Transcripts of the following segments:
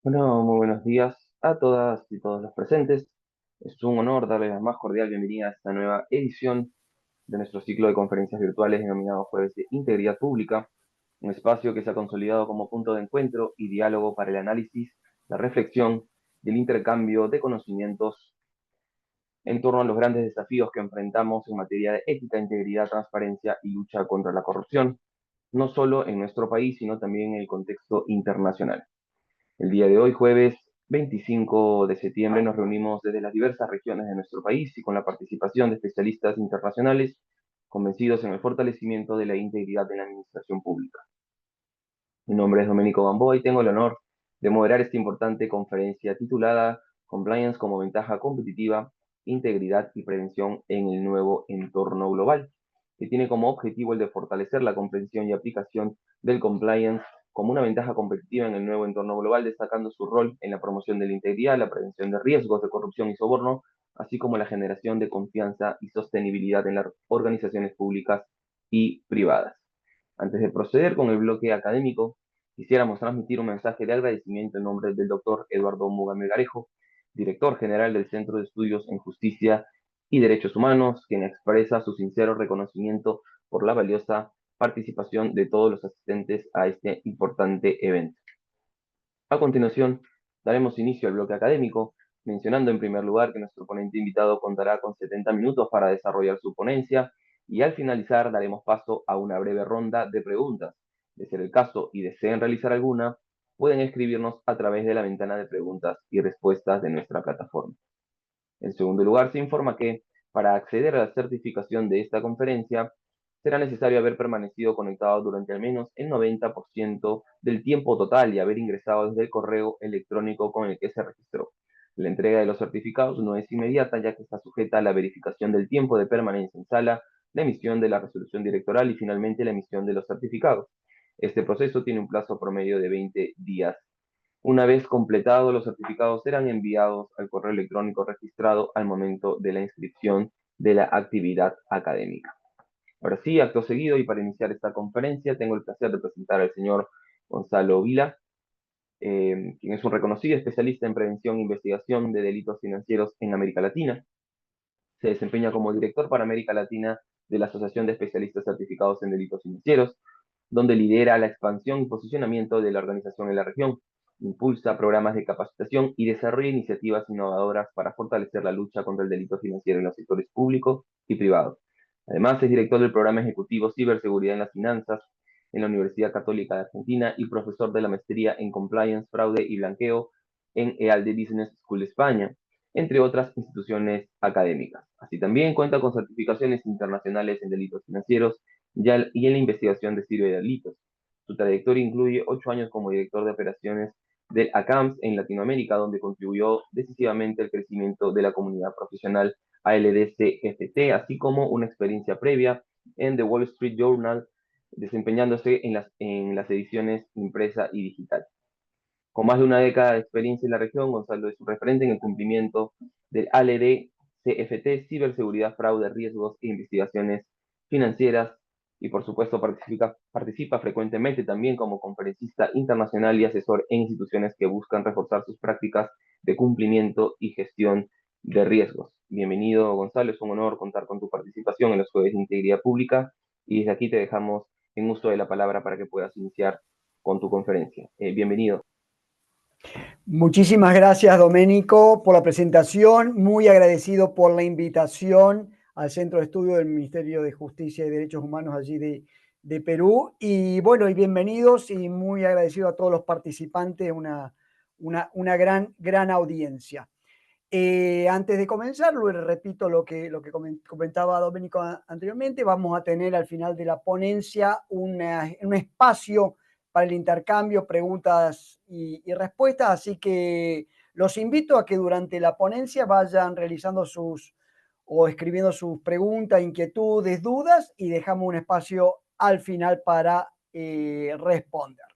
Bueno, muy buenos días a todas y todos los presentes. Es un honor darles la más cordial bienvenida a esta nueva edición de nuestro ciclo de conferencias virtuales denominado Jueves de Integridad Pública, un espacio que se ha consolidado como punto de encuentro y diálogo para el análisis, la reflexión y el intercambio de conocimientos en torno a los grandes desafíos que enfrentamos en materia de ética, integridad, transparencia y lucha contra la corrupción, no solo en nuestro país, sino también en el contexto internacional. El día de hoy, jueves 25 de septiembre, nos reunimos desde las diversas regiones de nuestro país y con la participación de especialistas internacionales convencidos en el fortalecimiento de la integridad de la administración pública. Mi nombre es Domenico Gamboa y tengo el honor de moderar esta importante conferencia titulada Compliance como ventaja competitiva, integridad y prevención en el nuevo entorno global, que tiene como objetivo el de fortalecer la comprensión y aplicación del compliance como una ventaja competitiva en el nuevo entorno global, destacando su rol en la promoción de la integridad, la prevención de riesgos de corrupción y soborno, así como la generación de confianza y sostenibilidad en las organizaciones públicas y privadas. Antes de proceder con el bloque académico, quisiéramos transmitir un mensaje de agradecimiento en nombre del doctor Eduardo Muga Melgarejo, director general del Centro de Estudios en Justicia y Derechos Humanos, quien expresa su sincero reconocimiento por la valiosa participación de todos los asistentes a este importante evento. A continuación, daremos inicio al bloque académico, mencionando en primer lugar que nuestro ponente invitado contará con 70 minutos para desarrollar su ponencia y al finalizar daremos paso a una breve ronda de preguntas. De ser el caso y deseen realizar alguna, pueden escribirnos a través de la ventana de preguntas y respuestas de nuestra plataforma. En segundo lugar, se informa que para acceder a la certificación de esta conferencia será necesario haber permanecido conectado durante al menos el 90% del tiempo total y haber ingresado desde el correo electrónico con el que se registró. La entrega de los certificados no es inmediata, ya que está sujeta a la verificación del tiempo de permanencia en sala, la emisión de la resolución directoral y finalmente la emisión de los certificados. Este proceso tiene un plazo promedio de 20 días. Una vez completados, los certificados serán enviados al correo electrónico registrado al momento de la inscripción de la actividad académica. Ahora sí, acto seguido y para iniciar esta conferencia, tengo el placer de presentar al señor Gonzalo Vila, quien es un reconocido especialista en prevención e investigación de delitos financieros en América Latina. Se desempeña como director para América Latina de la Asociación de Especialistas Certificados en Delitos Financieros, donde lidera la expansión y posicionamiento de la organización en la región, impulsa programas de capacitación y desarrolla iniciativas innovadoras para fortalecer la lucha contra el delito financiero en los sectores público y privado. Además, es director del programa ejecutivo Ciberseguridad en las Finanzas en la Universidad Católica de Argentina y profesor de la maestría en Compliance, Fraude y Blanqueo en EALDE Business School España, entre otras instituciones académicas. Así también cuenta con certificaciones internacionales en delitos financieros y en la investigación de ciberdelitos. Su trayectoria incluye 8 años como director de operaciones del ACAMS en Latinoamérica, donde contribuyó decisivamente al crecimiento de la comunidad profesional ALDCFT, así como una experiencia previa en The Wall Street Journal, desempeñándose en las ediciones impresa y digital. Con más de una década de experiencia en la región, Gonzalo es un referente en el cumplimiento del ALD CFT, ciberseguridad, fraude, riesgos e investigaciones financieras y por supuesto participa frecuentemente también como conferencista internacional y asesor en instituciones que buscan reforzar sus prácticas de cumplimiento y gestión de riesgos. Bienvenido, Gonzalo, es un honor contar con tu participación en los Jueves de Integridad Pública y desde aquí te dejamos en uso de la palabra para que puedas iniciar con tu conferencia. Bienvenido. Muchísimas gracias, Doménico, por la presentación. Muy agradecido por la invitación al Centro de Estudio del Ministerio de Justicia y Derechos Humanos allí de Perú. Y bueno, y bienvenidos y muy agradecido a todos los participantes, una gran audiencia. Antes de comenzar, repito lo que comentaba Doménico anteriormente, vamos a tener al final de la ponencia un espacio para el intercambio, preguntas y respuestas, así que los invito a que durante la ponencia vayan realizando o escribiendo sus preguntas, inquietudes, dudas y dejamos un espacio al final para responder.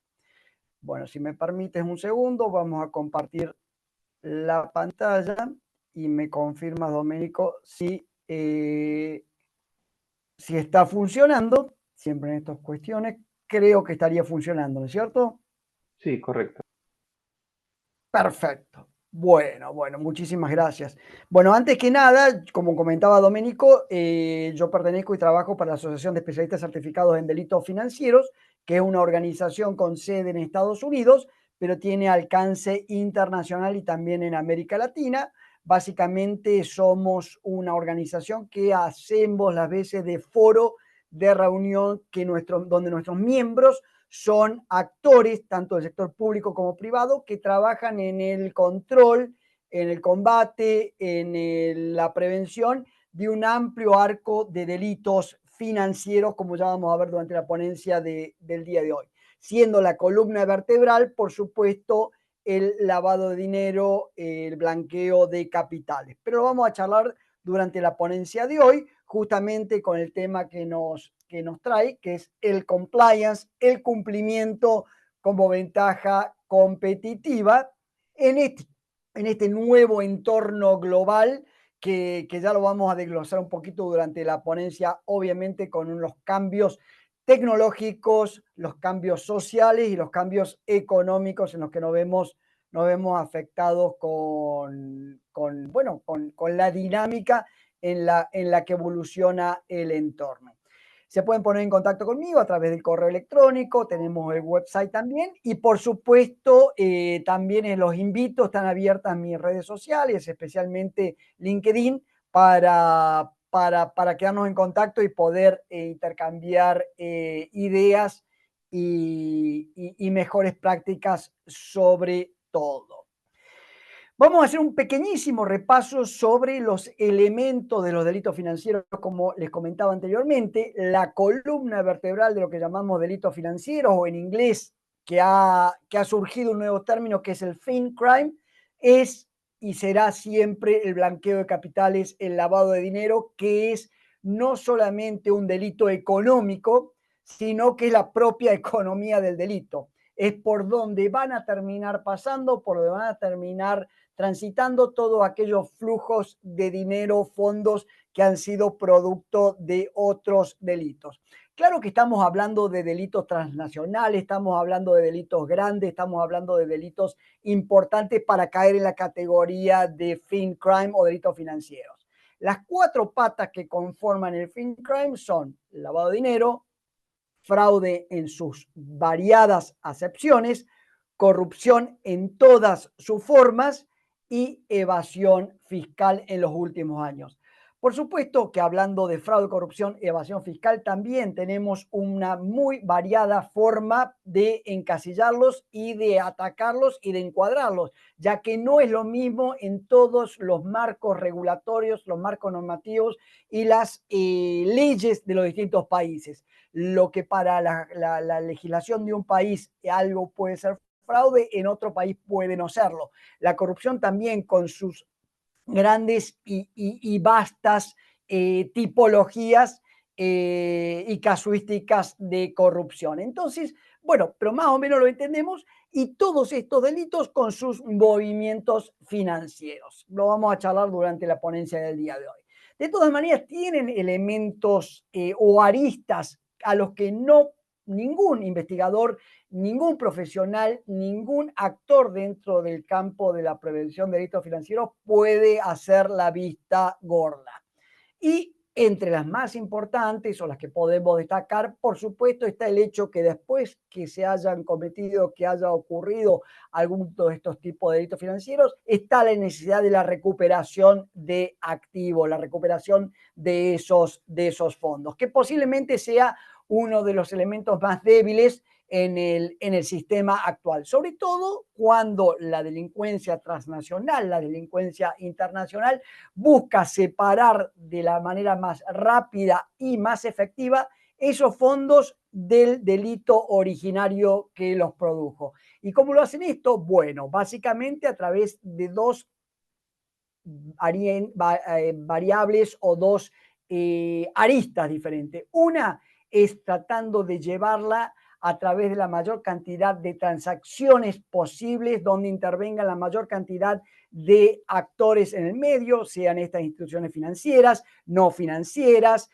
Bueno, si me permites un segundo, vamos a compartir la pantalla y me confirma, Domenico, si está funcionando. Siempre en estas cuestiones creo que estaría funcionando, ¿no es cierto? Sí, correcto. Perfecto. Bueno, bueno, muchísimas gracias. Bueno, antes que nada, como comentaba Domenico, yo pertenezco y trabajo para la Asociación de Especialistas Certificados en Delitos Financieros, que es una organización con sede en Estados Unidos, pero tiene alcance internacional y también en América Latina. Básicamente somos una organización que hacemos las veces de foro de reunión donde nuestros miembros son actores, tanto del sector público como privado, que trabajan en el control, en el combate, en la prevención de un amplio arco de delitos financieros, como ya vamos a ver durante la ponencia del día de hoy. Siendo la columna vertebral, por supuesto, el lavado de dinero, el blanqueo de capitales. Pero lo vamos a charlar durante la ponencia de hoy, justamente con el tema que nos trae, que es el compliance, el cumplimiento como ventaja competitiva en en este nuevo entorno global que ya lo vamos a desglosar un poquito durante la ponencia, obviamente con los cambios tecnológicos, los cambios sociales y los cambios económicos en los que nos vemos afectados con la dinámica en la que evoluciona el entorno. Se pueden poner en contacto conmigo a través del correo electrónico, tenemos el website también y por supuesto también los invito, están abiertas mis redes sociales, especialmente LinkedIn, para quedarnos en contacto y poder intercambiar ideas y mejores prácticas sobre todo. Vamos a hacer un pequeñísimo repaso sobre los elementos de los delitos financieros, como les comentaba anteriormente, la columna vertebral de lo que llamamos delitos financieros, o en inglés, que ha surgido un nuevo término que es el fin crime, es y será siempre el blanqueo de capitales, el lavado de dinero, que es no solamente un delito económico, sino que es la propia economía del delito. Es por donde van a terminar pasando, por donde van a terminar transitando todos aquellos flujos de dinero, fondos que han sido producto de otros delitos. Claro que estamos hablando de delitos transnacionales, estamos hablando de delitos grandes, estamos hablando de delitos importantes para caer en la categoría de fin crime o delitos financieros. Las cuatro patas que conforman el fin crime son lavado de dinero, fraude en sus variadas acepciones, corrupción en todas sus formas y evasión fiscal en los últimos años. Por supuesto que hablando de fraude, corrupción y evasión fiscal, también tenemos una muy variada forma de encasillarlos y de atacarlos y de encuadrarlos, ya que no es lo mismo en todos los marcos regulatorios, los marcos normativos y las leyes de los distintos países. Lo que para la legislación de un país algo puede ser fraude, en otro país puede no serlo. La corrupción también con sus grandes y vastas tipologías y casuísticas de corrupción. Entonces, bueno, pero más o menos lo entendemos y todos estos delitos con sus movimientos financieros. Lo vamos a charlar durante la ponencia del día de hoy. De todas maneras, tienen elementos o aristas a los que no ningún investigador, ningún profesional, ningún actor dentro del campo de la prevención de delitos financieros puede hacer la vista gorda. Y entre las más importantes o las que podemos destacar, por supuesto, está el hecho que después que se hayan cometido, que haya ocurrido algún de estos tipos de delitos financieros, está la necesidad de la recuperación de activos, la recuperación de esos fondos, que posiblemente sea uno de los elementos más débiles en el sistema actual, sobre todo cuando la delincuencia transnacional, la delincuencia internacional, busca separar de la manera más rápida y más efectiva esos fondos del delito originario que los produjo. ¿Y cómo lo hacen esto? Bueno, básicamente a través de dos variables o dos aristas diferentes. Una es tratando de llevarla a través de la mayor cantidad de transacciones posibles, donde intervengan la mayor cantidad de actores en el medio, sean estas instituciones financieras, no financieras,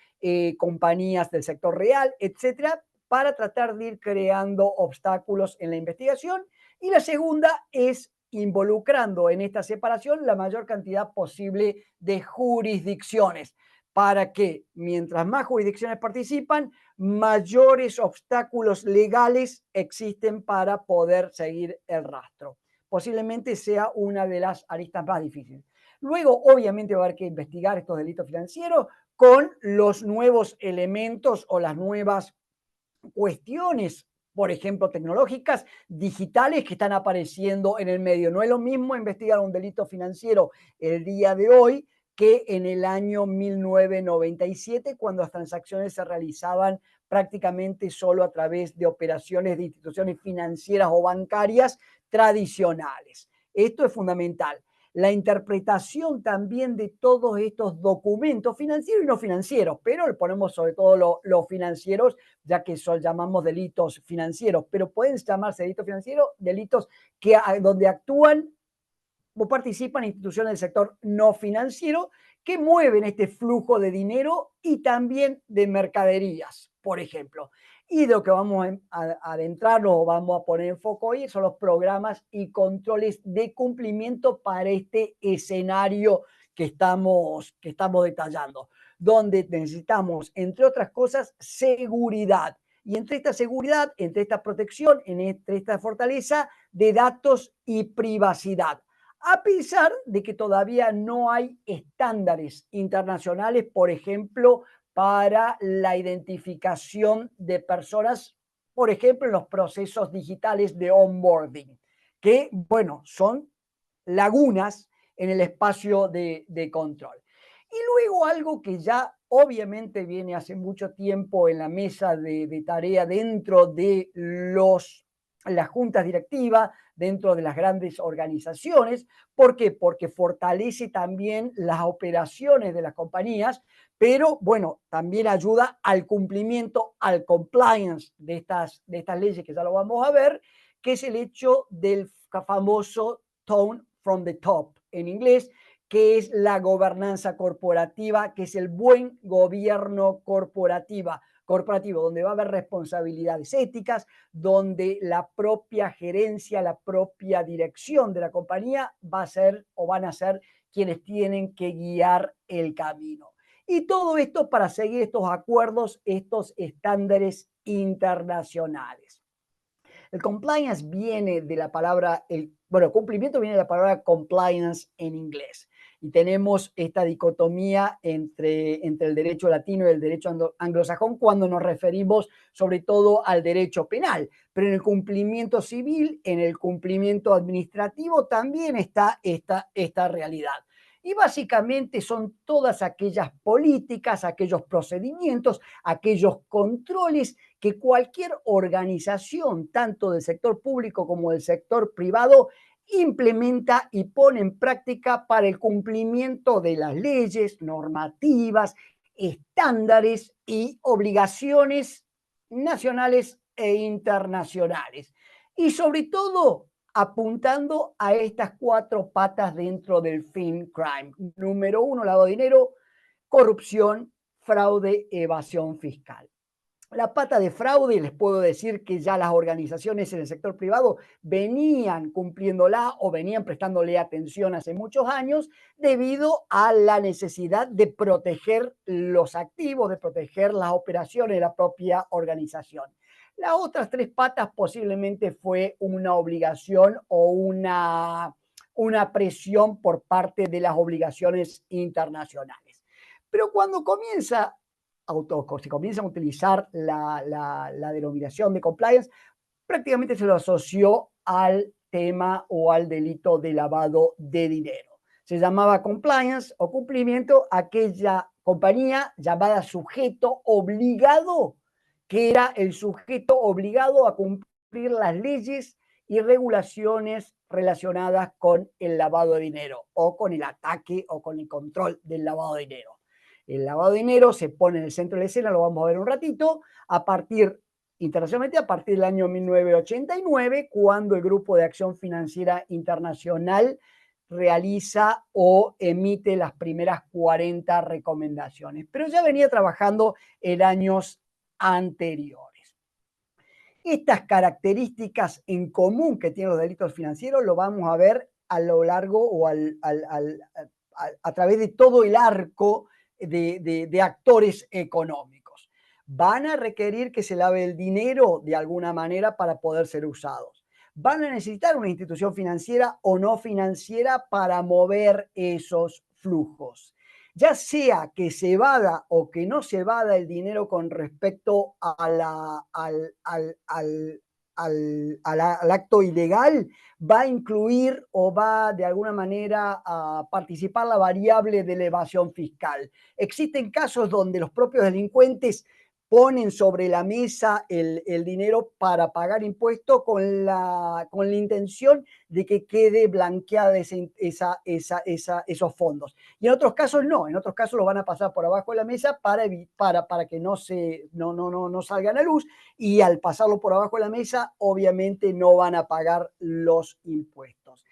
compañías del sector real, etcétera, para tratar de ir creando obstáculos en la investigación. Y la segunda es involucrando en esta separación la mayor cantidad posible de jurisdicciones, para que mientras más jurisdicciones participan, mayores obstáculos legales existen para poder seguir el rastro. Posiblemente sea una de las aristas más difíciles. Luego, obviamente, va a haber que investigar estos delitos financieros con los nuevos elementos o las nuevas cuestiones, por ejemplo, tecnológicas, digitales que están apareciendo en el medio. No es lo mismo investigar un delito financiero el día de hoy que en el año 1997, cuando las transacciones se realizaban prácticamente solo a través de operaciones de instituciones financieras o bancarias tradicionales. Esto es fundamental. La interpretación también de todos estos documentos financieros y no financieros, pero le ponemos sobre todo los financieros, ya que llamamos delitos financieros, pero pueden llamarse delitos financieros, delitos que, donde actúan o participan instituciones del sector no financiero que mueven este flujo de dinero y también de mercaderías, por ejemplo. Y de lo que vamos a adentrarnos o vamos a poner en foco hoy son los programas y controles de cumplimiento para este escenario que estamos detallando, donde necesitamos, entre otras cosas, seguridad. Y entre esta seguridad, entre esta protección, entre esta fortaleza de datos y privacidad. A pesar de que todavía no hay estándares internacionales, por ejemplo, para la identificación de personas, por ejemplo, en los procesos digitales de onboarding, que, bueno, son lagunas en el espacio de control. Y luego algo que ya obviamente viene hace mucho tiempo en la mesa de tarea dentro de las juntas directivas, dentro de las grandes organizaciones. ¿Por qué? Porque fortalece también las operaciones de las compañías, pero bueno, también ayuda al cumplimiento, al compliance de estas leyes, que ya lo vamos a ver, que es el hecho del famoso tone from the top en inglés, que es la gobernanza corporativa, que es el buen gobierno corporativo, donde va a haber responsabilidades éticas, donde la propia gerencia, la propia dirección de la compañía va a ser o van a ser quienes tienen que guiar el camino. Y todo esto para seguir estos acuerdos, estos estándares internacionales. El compliance viene de la palabra, cumplimiento viene de la palabra compliance en inglés. Y tenemos esta dicotomía entre el derecho latino y el derecho anglosajón cuando nos referimos sobre todo al derecho penal. Pero en el cumplimiento civil, en el cumplimiento administrativo también está esta realidad. Y básicamente son todas aquellas políticas, aquellos procedimientos, aquellos controles que cualquier organización, tanto del sector público como del sector privado, implementa y pone en práctica para el cumplimiento de las leyes, normativas, estándares y obligaciones nacionales e internacionales. Y sobre todo, apuntando a estas cuatro patas dentro del fin crime. Número uno, lavado de dinero, corrupción, fraude, evasión fiscal. La pata de fraude, les puedo decir que ya las organizaciones en el sector privado venían cumpliéndola o venían prestándole atención hace muchos años debido a la necesidad de proteger los activos, de proteger las operaciones de la propia organización. Las otras tres patas posiblemente fue una obligación o una presión por parte de las obligaciones internacionales. Pero cuando se comienza a utilizar la denominación de compliance, prácticamente se lo asoció al tema o al delito de lavado de dinero. Se llamaba compliance o cumplimiento aquella compañía llamada sujeto obligado, que era el sujeto obligado a cumplir las leyes y regulaciones relacionadas con el lavado de dinero o con el ataque o con el control del lavado de dinero. El lavado de dinero se pone en el centro de la escena, lo vamos a ver un ratito, internacionalmente a partir del año 1989, cuando el Grupo de Acción Financiera Internacional realiza o emite las primeras 40 recomendaciones. Pero ya venía trabajando en años anteriores. Estas características en común que tienen los delitos financieros lo vamos a ver a lo largo o a través de todo el arco de actores económicos. Van a requerir que se lave el dinero de alguna manera para poder ser usados. Van a necesitar una institución financiera o no financiera para mover esos flujos. Ya sea que se evada o que no se evada el dinero con respecto al acto ilegal, va a incluir o va de alguna manera a participar la variable de la evasión fiscal. Existen casos donde los propios delincuentes ponen sobre la mesa el dinero para pagar impuestos con la intención de que quede blanqueada esos fondos. Y en otros casos no, en otros casos los van a pasar por abajo de la mesa para que no salgan a luz, y al pasarlo por abajo de la mesa obviamente no van a pagar los impuestos.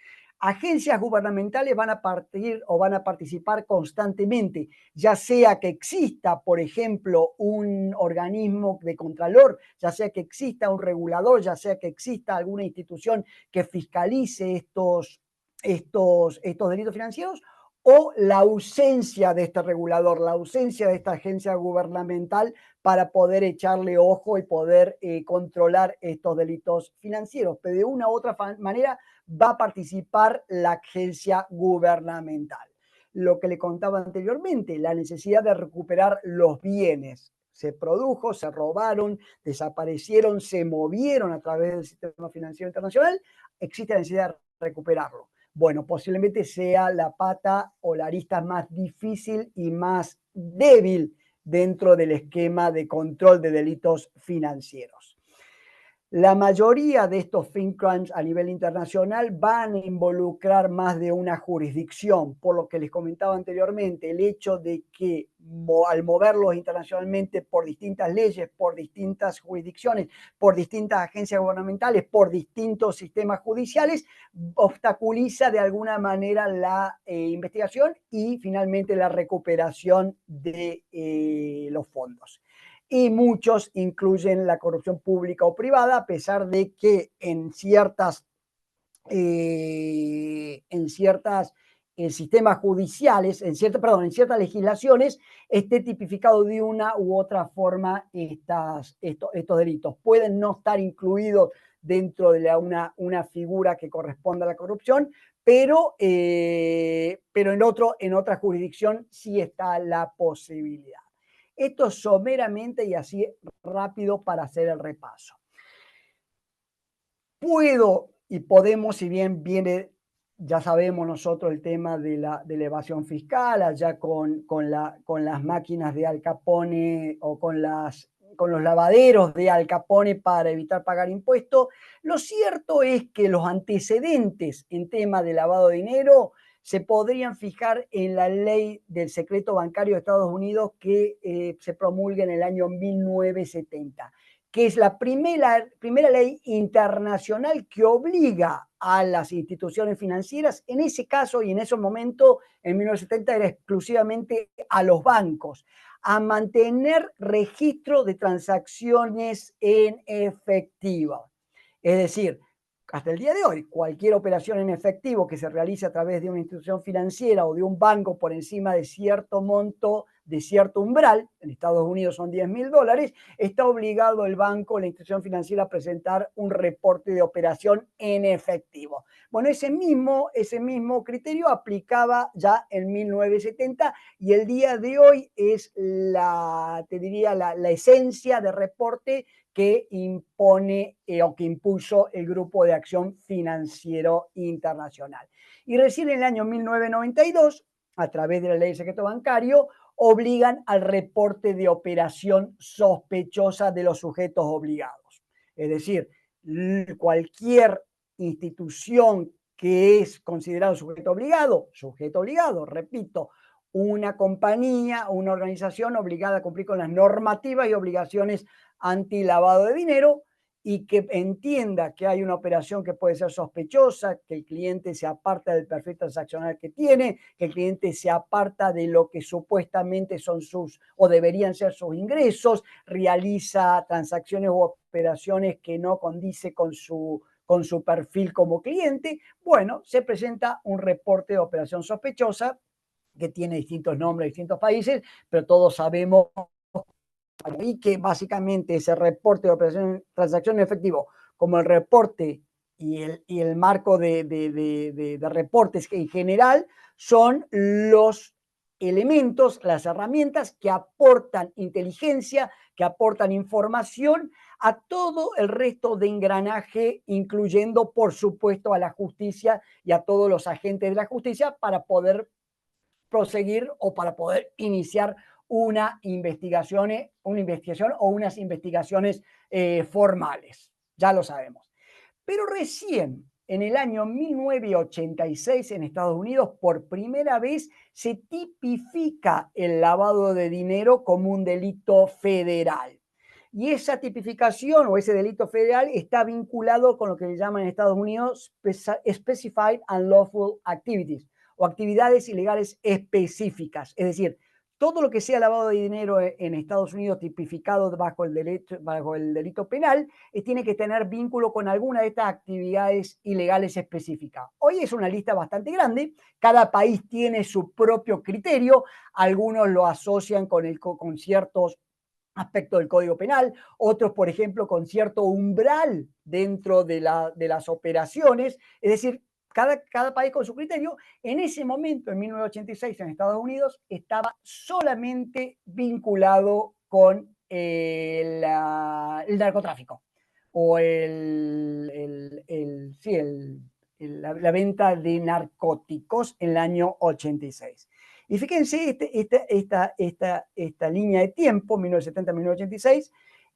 Agencias gubernamentales van a partir o van a participar constantemente, ya sea que exista, por ejemplo, un organismo de contralor, ya sea que exista un regulador, ya sea que exista alguna institución que fiscalice estos delitos financieros, o la ausencia de este regulador, la ausencia de esta agencia gubernamental para poder echarle ojo y poder controlar estos delitos financieros. Pero de una u otra manera va a participar la agencia gubernamental. Lo que le contaba anteriormente, la necesidad de recuperar los bienes. Se produjo, se robaron, desaparecieron, se movieron a través del sistema financiero internacional, existe la necesidad de recuperarlo. Bueno, posiblemente sea la pata o la arista más difícil y más débil dentro del esquema de control de delitos financieros. La mayoría de estos fin crimes a nivel internacional van a involucrar más de una jurisdicción, por lo que les comentaba anteriormente, el hecho de que al moverlos internacionalmente por distintas leyes, por distintas jurisdicciones, por distintas agencias gubernamentales, por distintos sistemas judiciales, obstaculiza de alguna manera la investigación y finalmente la recuperación de los fondos. Y muchos incluyen la corrupción pública o privada, a pesar de que en ciertas sistemas judiciales, en ciertas legislaciones, esté tipificado de una u otra forma estos delitos. Pueden no estar incluidos dentro de una figura que corresponda a la corrupción, pero en otra jurisdicción sí está la posibilidad. Esto someramente y así rápido para hacer el repaso. Podemos, si bien viene, ya sabemos nosotros el tema de la evasión fiscal, allá con las máquinas de Al Capone o con los lavaderos de Al Capone para evitar pagar impuestos. Lo cierto es que los antecedentes en tema de lavado de dinero se podrían fijar en la ley del secreto bancario de Estados Unidos que se promulga en el año 1970, que es la primera ley internacional que obliga a las instituciones financieras, en ese caso y en ese momento, en 1970, era exclusivamente a los bancos, a mantener registro de transacciones en efectivo. Es decir, hasta el día de hoy, cualquier operación en efectivo que se realice a través de una institución financiera o de un banco por encima de cierto monto, de cierto umbral, en Estados Unidos son $10,000, está obligado el banco o la institución financiera a presentar un reporte de operación en efectivo. Bueno, ese mismo criterio aplicaba ya en 1970 y el día de hoy es la esencia de reporte que impone o que impuso el Grupo de Acción Financiero Internacional. Y recién en el año 1992, a través de la Ley de Secreto Bancario, obligan al reporte de operación sospechosa de los sujetos obligados. Es decir, cualquier institución que es considerado sujeto obligado, repito, una compañía, una organización obligada a cumplir con las normativas y obligaciones anti-lavado de dinero, y que entienda que hay una operación que puede ser sospechosa, que el cliente se aparta del perfil transaccional que tiene, que el cliente se aparta de lo que supuestamente son sus o deberían ser sus ingresos, realiza transacciones u operaciones que no condice con su perfil como cliente, bueno, se presenta un reporte de operación sospechosa que tiene distintos nombres, distintos países, pero todos sabemos y que básicamente ese reporte de operación transacción en efectivo, como el reporte y el marco de reportes que en general son los elementos, las herramientas que aportan inteligencia, que aportan información a todo el resto de engranaje, incluyendo, por supuesto, a la justicia y a todos los agentes de la justicia para poder proseguir o para poder iniciar una investigación o unas investigaciones formales. Ya lo sabemos. Pero recién en el año 1986 en Estados Unidos, por primera vez se tipifica el lavado de dinero como un delito federal. Y esa tipificación o ese delito federal está vinculado con lo que le llaman en Estados Unidos Specified Unlawful Activities o actividades ilegales específicas. Es decir, todo lo que sea lavado de dinero en Estados Unidos tipificado bajo el delito penal tiene que tener vínculo con alguna de estas actividades ilegales específicas. Hoy es una lista bastante grande, cada país tiene su propio criterio, algunos lo asocian con ciertos aspectos del Código Penal, otros, por ejemplo, con cierto umbral dentro de las operaciones, es decir, cada país con su criterio. En ese momento, en 1986, en Estados Unidos, estaba solamente vinculado con el narcotráfico o sí, la venta de narcóticos en el año 86. Y fíjense esta línea de tiempo, 1970-1986,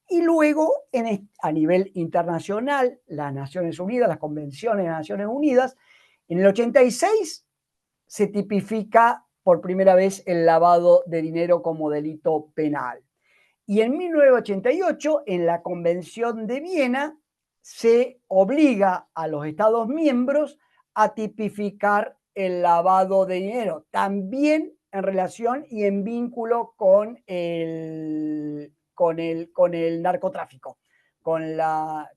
y luego a nivel internacional, las Naciones Unidas, las convenciones de las Naciones Unidas, en el 86 se tipifica por primera vez el lavado de dinero como delito penal. Y en 1988, en la Convención de Viena, se obliga a los Estados miembros a tipificar el lavado de dinero, también en relación y en vínculo con el narcotráfico, con la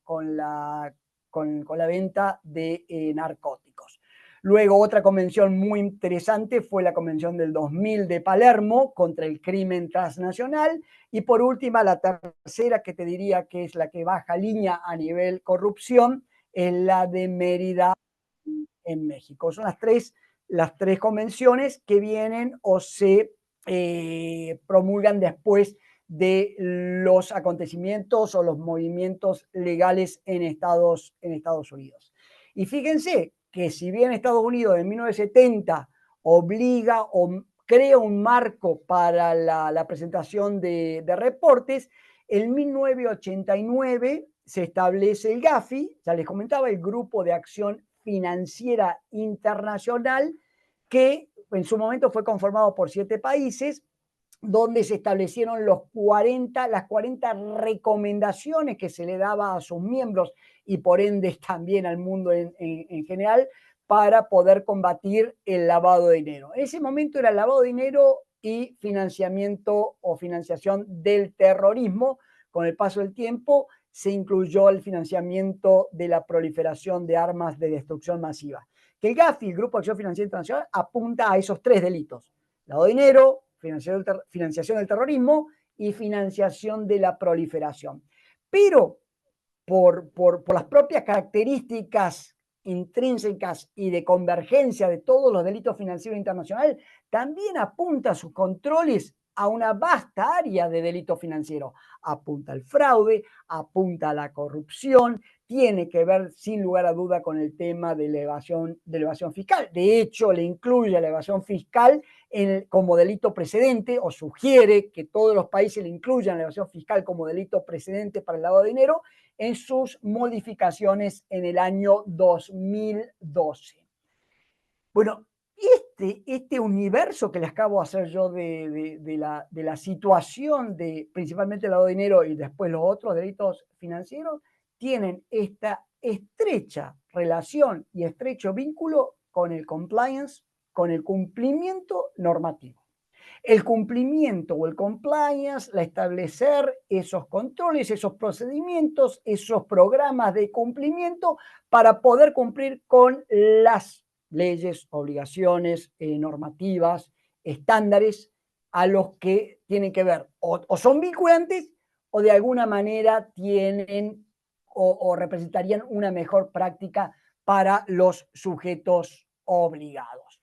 venta de narcóticos. Luego, otra convención muy interesante fue la Convención del 2000 de Palermo contra el crimen transnacional. Y por última, la tercera, que te diría que es la que baja línea a nivel corrupción, es la de Mérida en México. Son las tres convenciones que vienen o se promulgan después de los acontecimientos o los movimientos legales en Estados Unidos. Y fíjense que si bien Estados Unidos en 1970 obliga o crea un marco para la presentación de reportes, en 1989 se establece el GAFI, ya les comentaba, el Grupo de Acción Financiera Internacional, que en su momento fue conformado por 7 países, donde se establecieron las 40 recomendaciones que se le daba a sus miembros y por ende también al mundo en general para poder combatir el lavado de dinero. En ese momento era el lavado de dinero y financiamiento o financiación del terrorismo. Con el paso del tiempo se incluyó el financiamiento de la proliferación de armas de destrucción masiva. Que el GAFI, el Grupo de Acción Financiera Internacional, apunta a esos 3 delitos: lavado de dinero, financiación del terrorismo y financiación de la proliferación. Pero por las propias características intrínsecas y de convergencia de todos los delitos financieros internacionales, también apunta sus controles a una vasta área de delito financiero. Apunta al fraude, apunta a la corrupción, tiene que ver sin lugar a duda con el tema de evasión fiscal. De hecho, le incluye la evasión fiscal como delito precedente o sugiere que todos los países le incluyan la evasión fiscal como delito precedente para el lavado de dinero en sus modificaciones en el año 2012. Bueno, este universo que les acabo de hacer yo de la situación de principalmente el lavado de dinero y después los otros delitos financieros tienen esta estrecha relación y estrecho vínculo con el compliance, con el cumplimiento normativo. El cumplimiento o el compliance, la establecer esos controles, esos procedimientos, esos programas de cumplimiento para poder cumplir con las leyes, obligaciones, normativas, estándares a los que tienen que ver o son vinculantes o de alguna manera tienen o representarían una mejor práctica para los sujetos obligados.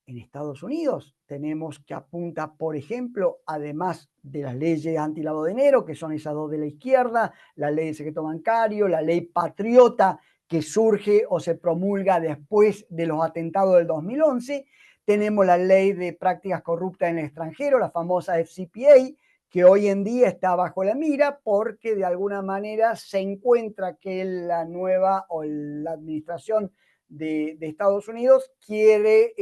En Estados Unidos tenemos que apunta, por ejemplo, además de las leyes antilavado de dinero, que son esas dos de la izquierda, la ley de secreto bancario, la ley patriota que surge o se promulga después de los atentados del 2011, tenemos la ley de prácticas corruptas en el extranjero, la famosa FCPA, que hoy en día está bajo la mira porque de alguna manera se encuentra que la nueva o la administración de Estados Unidos quiere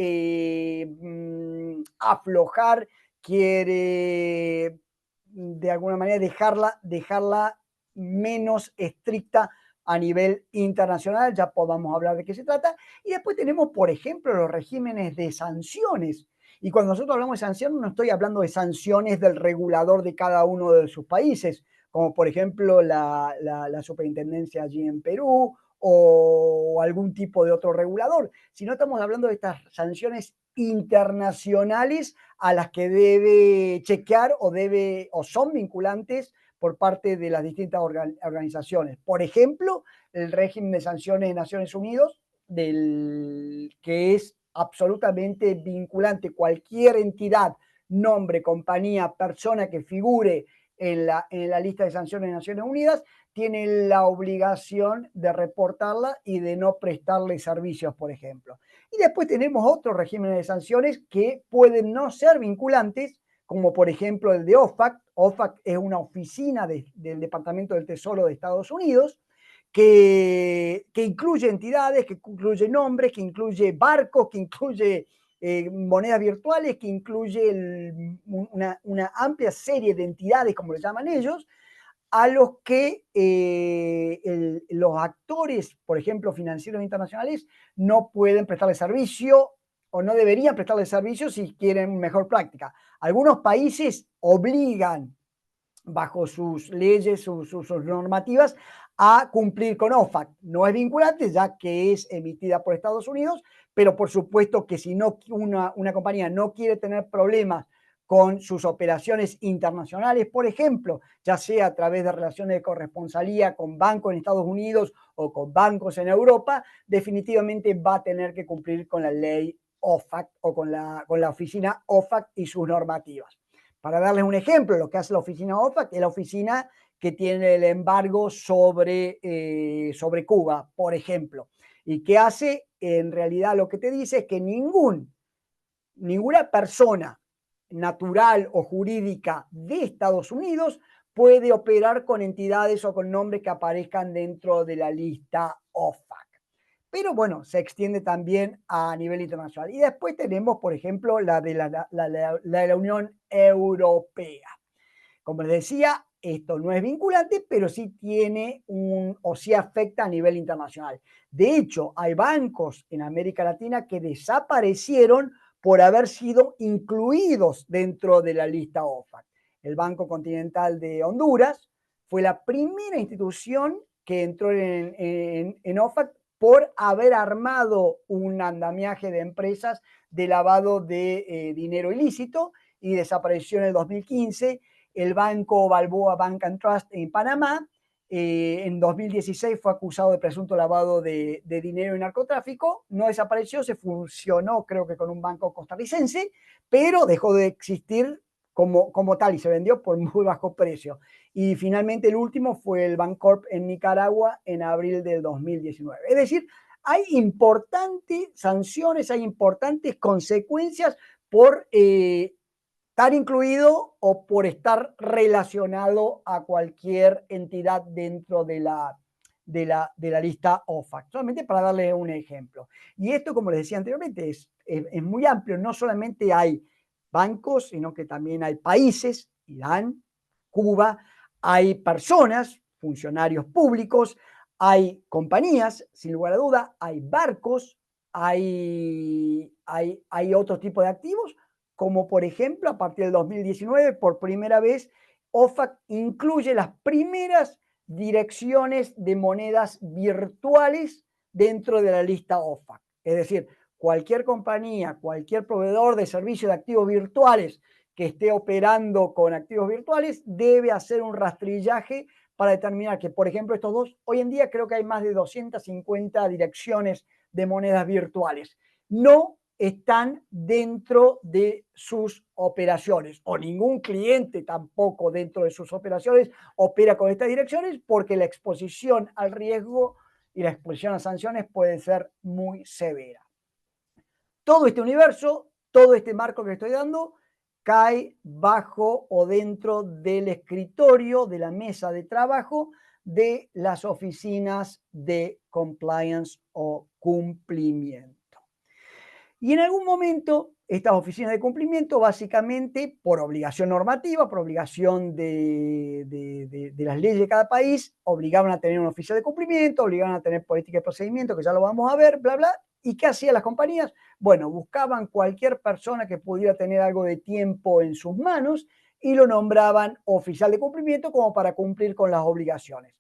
aflojar, quiere de alguna manera dejarla menos estricta a nivel internacional, ya podamos hablar de qué se trata. Y después tenemos, por ejemplo, los regímenes de sanciones. Y cuando nosotros hablamos de sanciones, no estoy hablando de sanciones del regulador de cada uno de sus países, como por ejemplo la superintendencia allí en Perú o algún tipo de otro regulador, sino estamos hablando de estas sanciones internacionales a las que debe chequear o son vinculantes por parte de las distintas organizaciones. Por ejemplo, el régimen de sanciones de Naciones Unidas, que es absolutamente vinculante. Cualquier entidad, nombre, compañía, persona que figure en la lista de sanciones de Naciones Unidas tiene la obligación de reportarla y de no prestarle servicios, por ejemplo. Y después tenemos otros regímenes de sanciones que pueden no ser vinculantes, como por ejemplo el de OFAC. OFAC es una oficina del Departamento del Tesoro de Estados Unidos que incluye entidades, que incluye nombres, que incluye barcos, que incluye monedas virtuales, que incluye una amplia serie de entidades, como le llaman ellos, a los que los actores, por ejemplo, financieros internacionales, no pueden prestarle servicio o no deberían prestarle servicio si quieren mejor práctica. Algunos países obligan, bajo sus leyes, sus normativas, a cumplir con OFAC. No es vinculante, ya que es emitida por Estados Unidos, pero por supuesto que si no una compañía no quiere tener problemas con sus operaciones internacionales, por ejemplo, ya sea a través de relaciones de corresponsalía con bancos en Estados Unidos o con bancos en Europa, definitivamente va a tener que cumplir con la ley OFAC o con la oficina OFAC y sus normativas. Para darles un ejemplo, lo que hace la oficina OFAC es la oficina que tiene el embargo sobre Cuba, por ejemplo. ¿Y qué hace? En realidad lo que te dice es que ninguna persona natural o jurídica de Estados Unidos puede operar con entidades o con nombres que aparezcan dentro de la lista OFAC. Pero bueno, se extiende también a nivel internacional. Y después tenemos, por ejemplo, la de la Unión Europea. Como les decía, esto no es vinculante, pero sí tiene o sí afecta a nivel internacional. De hecho, hay bancos en América Latina que desaparecieron por haber sido incluidos dentro de la lista OFAC. El Banco Continental de Honduras fue la primera institución que entró en OFAC por haber armado un andamiaje de empresas de lavado de dinero ilícito y desapareció en el 2015. El Banco Balboa Bank and Trust en Panamá en 2016 fue acusado de presunto lavado de dinero y narcotráfico. No desapareció, se fusionó creo que con un banco costarricense, pero dejó de existir como tal y se vendió por muy bajo precio. Y finalmente el último fue el Bancorp en Nicaragua en abril del 2019. Es decir, hay importantes sanciones, hay importantes consecuencias por estar incluido o por estar relacionado a cualquier entidad dentro de la lista OFAC. Solamente para darle un ejemplo. Y esto, como les decía anteriormente, es muy amplio. No solamente hay bancos, sino que también hay países, Irán, Cuba, hay personas, funcionarios públicos, hay compañías, sin lugar a duda, hay barcos, hay otro tipo de activos, como por ejemplo, a partir del 2019, por primera vez, OFAC incluye las primeras direcciones de monedas virtuales dentro de la lista OFAC. Es decir, cualquier compañía, cualquier proveedor de servicios de activos virtuales que esté operando con activos virtuales debe hacer un rastrillaje para determinar que, por ejemplo, estos dos, hoy en día creo que hay más de 250 direcciones de monedas virtuales. No están dentro de sus operaciones, o ningún cliente tampoco dentro de sus operaciones opera con estas direcciones, porque la exposición al riesgo y la exposición a sanciones puede ser muy severa. Todo este universo, todo este marco que estoy dando, cae bajo o dentro del escritorio, de la mesa de trabajo de las oficinas de compliance o cumplimiento. Y en algún momento, estas oficinas de cumplimiento, básicamente por obligación normativa, por obligación de las leyes de cada país, obligaban a tener un oficial de cumplimiento, obligaban a tener política de procedimiento, que ya lo vamos a ver, bla, bla. ¿Y qué hacían las compañías? Bueno, buscaban cualquier persona que pudiera tener algo de tiempo en sus manos y lo nombraban oficial de cumplimiento como para cumplir con las obligaciones.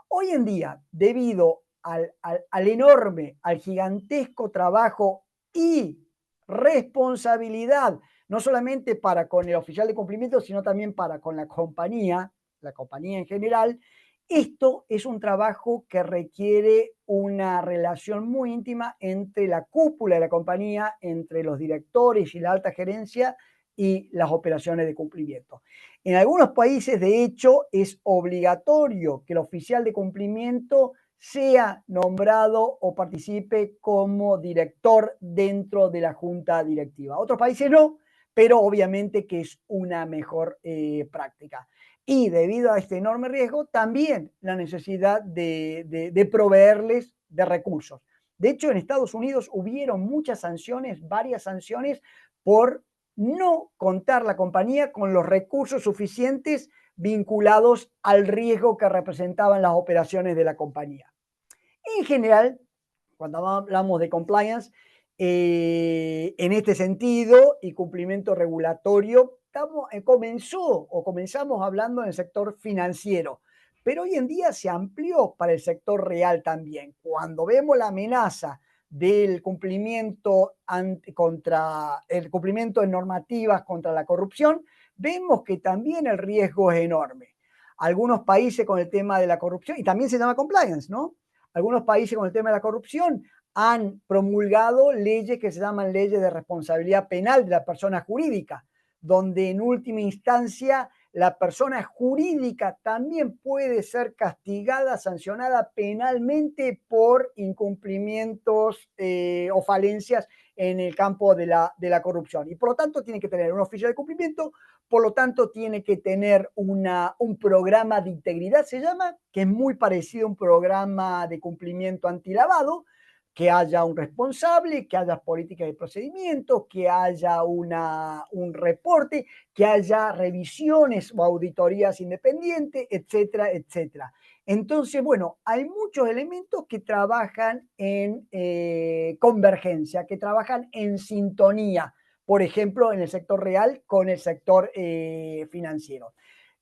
Hoy en día, debido al enorme, al gigantesco trabajo y responsabilidad, no solamente para con el oficial de cumplimiento, sino también para con la compañía en general. Esto es un trabajo que requiere una relación muy íntima entre la cúpula de la compañía, entre los directores y la alta gerencia y las operaciones de cumplimiento. En algunos países, de hecho, es obligatorio que el oficial de cumplimiento sea nombrado o participe como director dentro de la junta directiva. Otros países no, pero obviamente que es una mejor práctica. Y debido a este enorme riesgo, también la necesidad de proveerles de recursos. De hecho, en Estados Unidos hubieron muchas sanciones, varias sanciones, por no contar la compañía con los recursos suficientes vinculados al riesgo que representaban las operaciones de la compañía. En general, cuando hablamos de compliance, en este sentido y cumplimiento regulatorio, comenzamos hablando en el sector financiero, pero hoy en día se amplió para el sector real también. Cuando vemos la amenaza del cumplimiento contra el cumplimiento de normativas contra la corrupción, vemos que también el riesgo es enorme. Algunos países con el tema de la corrupción, y también se llama compliance, ¿no? Algunos países con el tema de la corrupción han promulgado leyes que se llaman leyes de responsabilidad penal de la persona jurídica, donde en última instancia la persona jurídica también puede ser castigada, sancionada penalmente por incumplimientos o falencias en el campo de la corrupción. Y por lo tanto tiene que tener un oficio de cumplimiento, por lo tanto tiene que tener un programa de integridad, se llama, que es muy parecido a un programa de cumplimiento antilavado, que haya un responsable, que haya políticas de procedimiento, que haya un reporte, que haya revisiones o auditorías independientes, etcétera, etcétera. Entonces, bueno, hay muchos elementos que trabajan en convergencia, que trabajan en sintonía, por ejemplo, en el sector real con el sector financiero.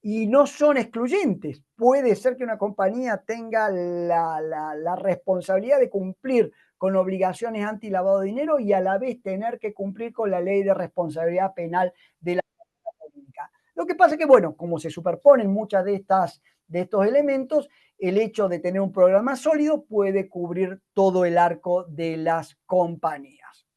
Y no son excluyentes. Puede ser que una compañía tenga la responsabilidad de cumplir con obligaciones anti-lavado de dinero y a la vez tener que cumplir con la ley de responsabilidad penal de la pública. Lo que pasa es que, bueno, como se superponen muchas de estos elementos, el hecho de tener un programa sólido puede cubrir todo el arco de las compañías.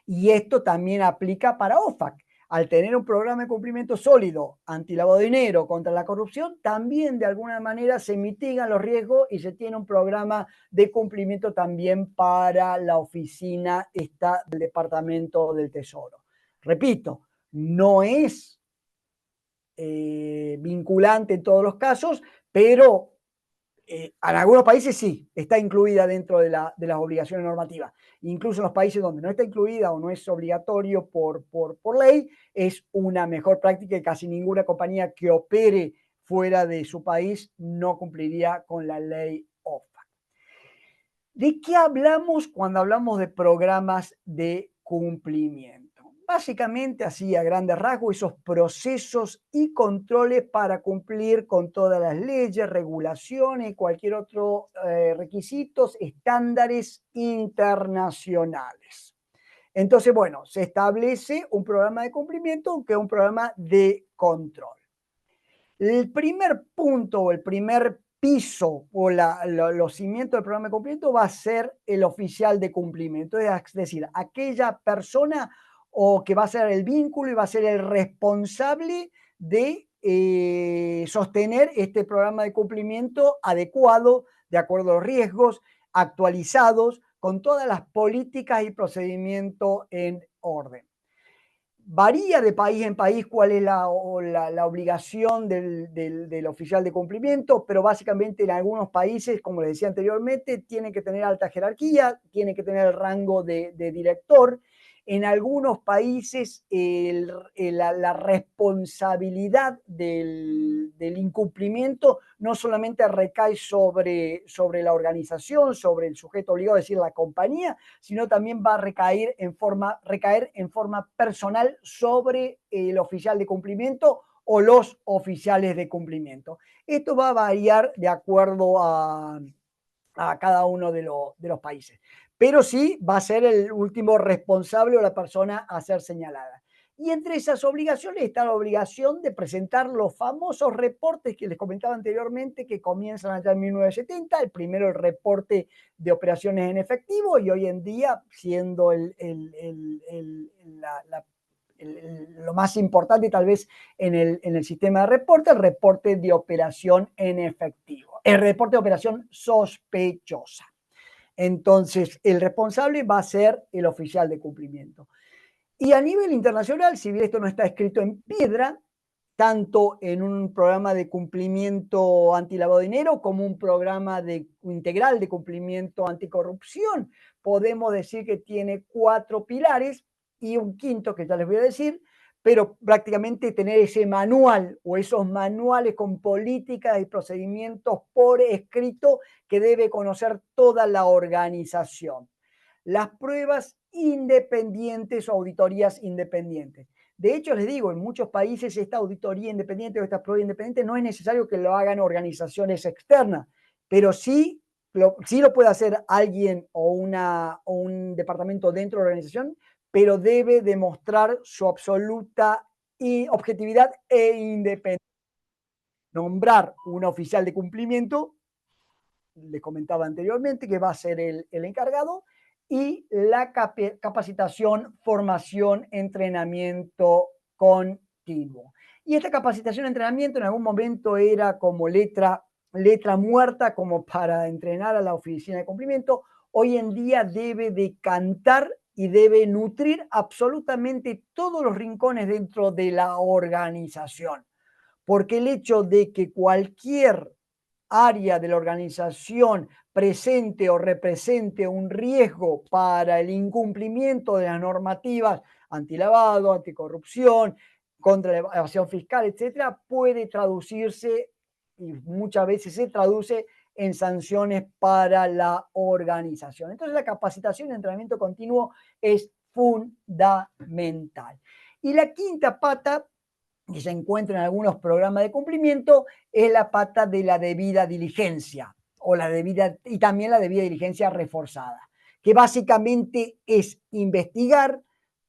Y esto también aplica para OFAC. Al tener un programa de cumplimiento sólido anti-lavado de dinero contra la corrupción, también de alguna manera se mitigan los riesgos y se tiene un programa de cumplimiento también para la oficina del Departamento del Tesoro. Repito, no es vinculante en todos los casos, pero en algunos países sí, está incluida dentro de las obligaciones normativas. Incluso en los países donde no está incluida o no es obligatorio por ley, es una mejor práctica y casi ninguna compañía que opere fuera de su país no cumpliría con la ley OFAC. ¿De qué hablamos cuando hablamos de programas de cumplimiento? Básicamente, así a grandes rasgos, esos procesos y controles para cumplir con todas las leyes, regulaciones y cualquier otro requisitos, estándares internacionales. Entonces, bueno, se establece un programa de cumplimiento que es un programa de control. El primer punto o el primer piso o los cimientos del programa de cumplimiento va a ser el oficial de cumplimiento, es decir, aquella persona o que va a ser el vínculo y va a ser el responsable de sostener este programa de cumplimiento adecuado, de acuerdo a los riesgos, actualizados, con todas las políticas y procedimientos en orden. Varía de país en país cuál es la obligación del oficial de cumplimiento, pero básicamente en algunos países, como les decía anteriormente, tiene que tener alta jerarquía, tiene que tener el rango de director. En algunos países la responsabilidad del incumplimiento no solamente recae sobre la organización, sobre el sujeto obligado, es decir, la compañía, sino también va a recaer en forma personal sobre el oficial de cumplimiento o los oficiales de cumplimiento. Esto va a variar de acuerdo a cada uno de los países, pero sí va a ser el último responsable o la persona a ser señalada. Y entre esas obligaciones está la obligación de presentar los famosos reportes que les comentaba anteriormente, que comienzan allá en 1970. El primero, el reporte de operaciones en efectivo, y hoy en día, siendo lo más importante tal vez en el sistema de reporte, el reporte de operación en efectivo, el reporte de operación sospechosa. Entonces, el responsable va a ser el oficial de cumplimiento. Y a nivel internacional, si bien esto no está escrito en piedra, tanto en un programa de cumplimiento antilavado de dinero como un programa integral de cumplimiento anticorrupción, podemos decir que tiene 4 pilares y un quinto que ya les voy a decir, pero prácticamente tener ese manual o esos manuales con políticas y procedimientos por escrito que debe conocer toda la organización. Las pruebas independientes o auditorías independientes. De hecho, les digo, en muchos países esta auditoría independiente o esta prueba independiente no es necesario que lo hagan organizaciones externas, pero sí lo puede hacer alguien o un departamento dentro de la organización, pero debe demostrar su absoluta objetividad e independencia. Nombrar un oficial de cumplimiento, les comentaba anteriormente, que va a ser el encargado, y la capacitación, formación, entrenamiento continuo. Y esta capacitación, entrenamiento en algún momento era como letra muerta, como para entrenar a la oficina de cumplimiento. Hoy en día debe decantar y debe nutrir absolutamente todos los rincones dentro de la organización. Porque el hecho de que cualquier área de la organización presente o represente un riesgo para el incumplimiento de las normativas antilavado, anticorrupción, contra la evasión fiscal, etcétera, puede traducirse y muchas veces se traduce en sanciones para la organización. Entonces, la capacitación y entrenamiento continuo es fundamental. Y la quinta pata que se encuentra en algunos programas de cumplimiento es la pata de la debida diligencia y también la debida diligencia reforzada, que básicamente es investigar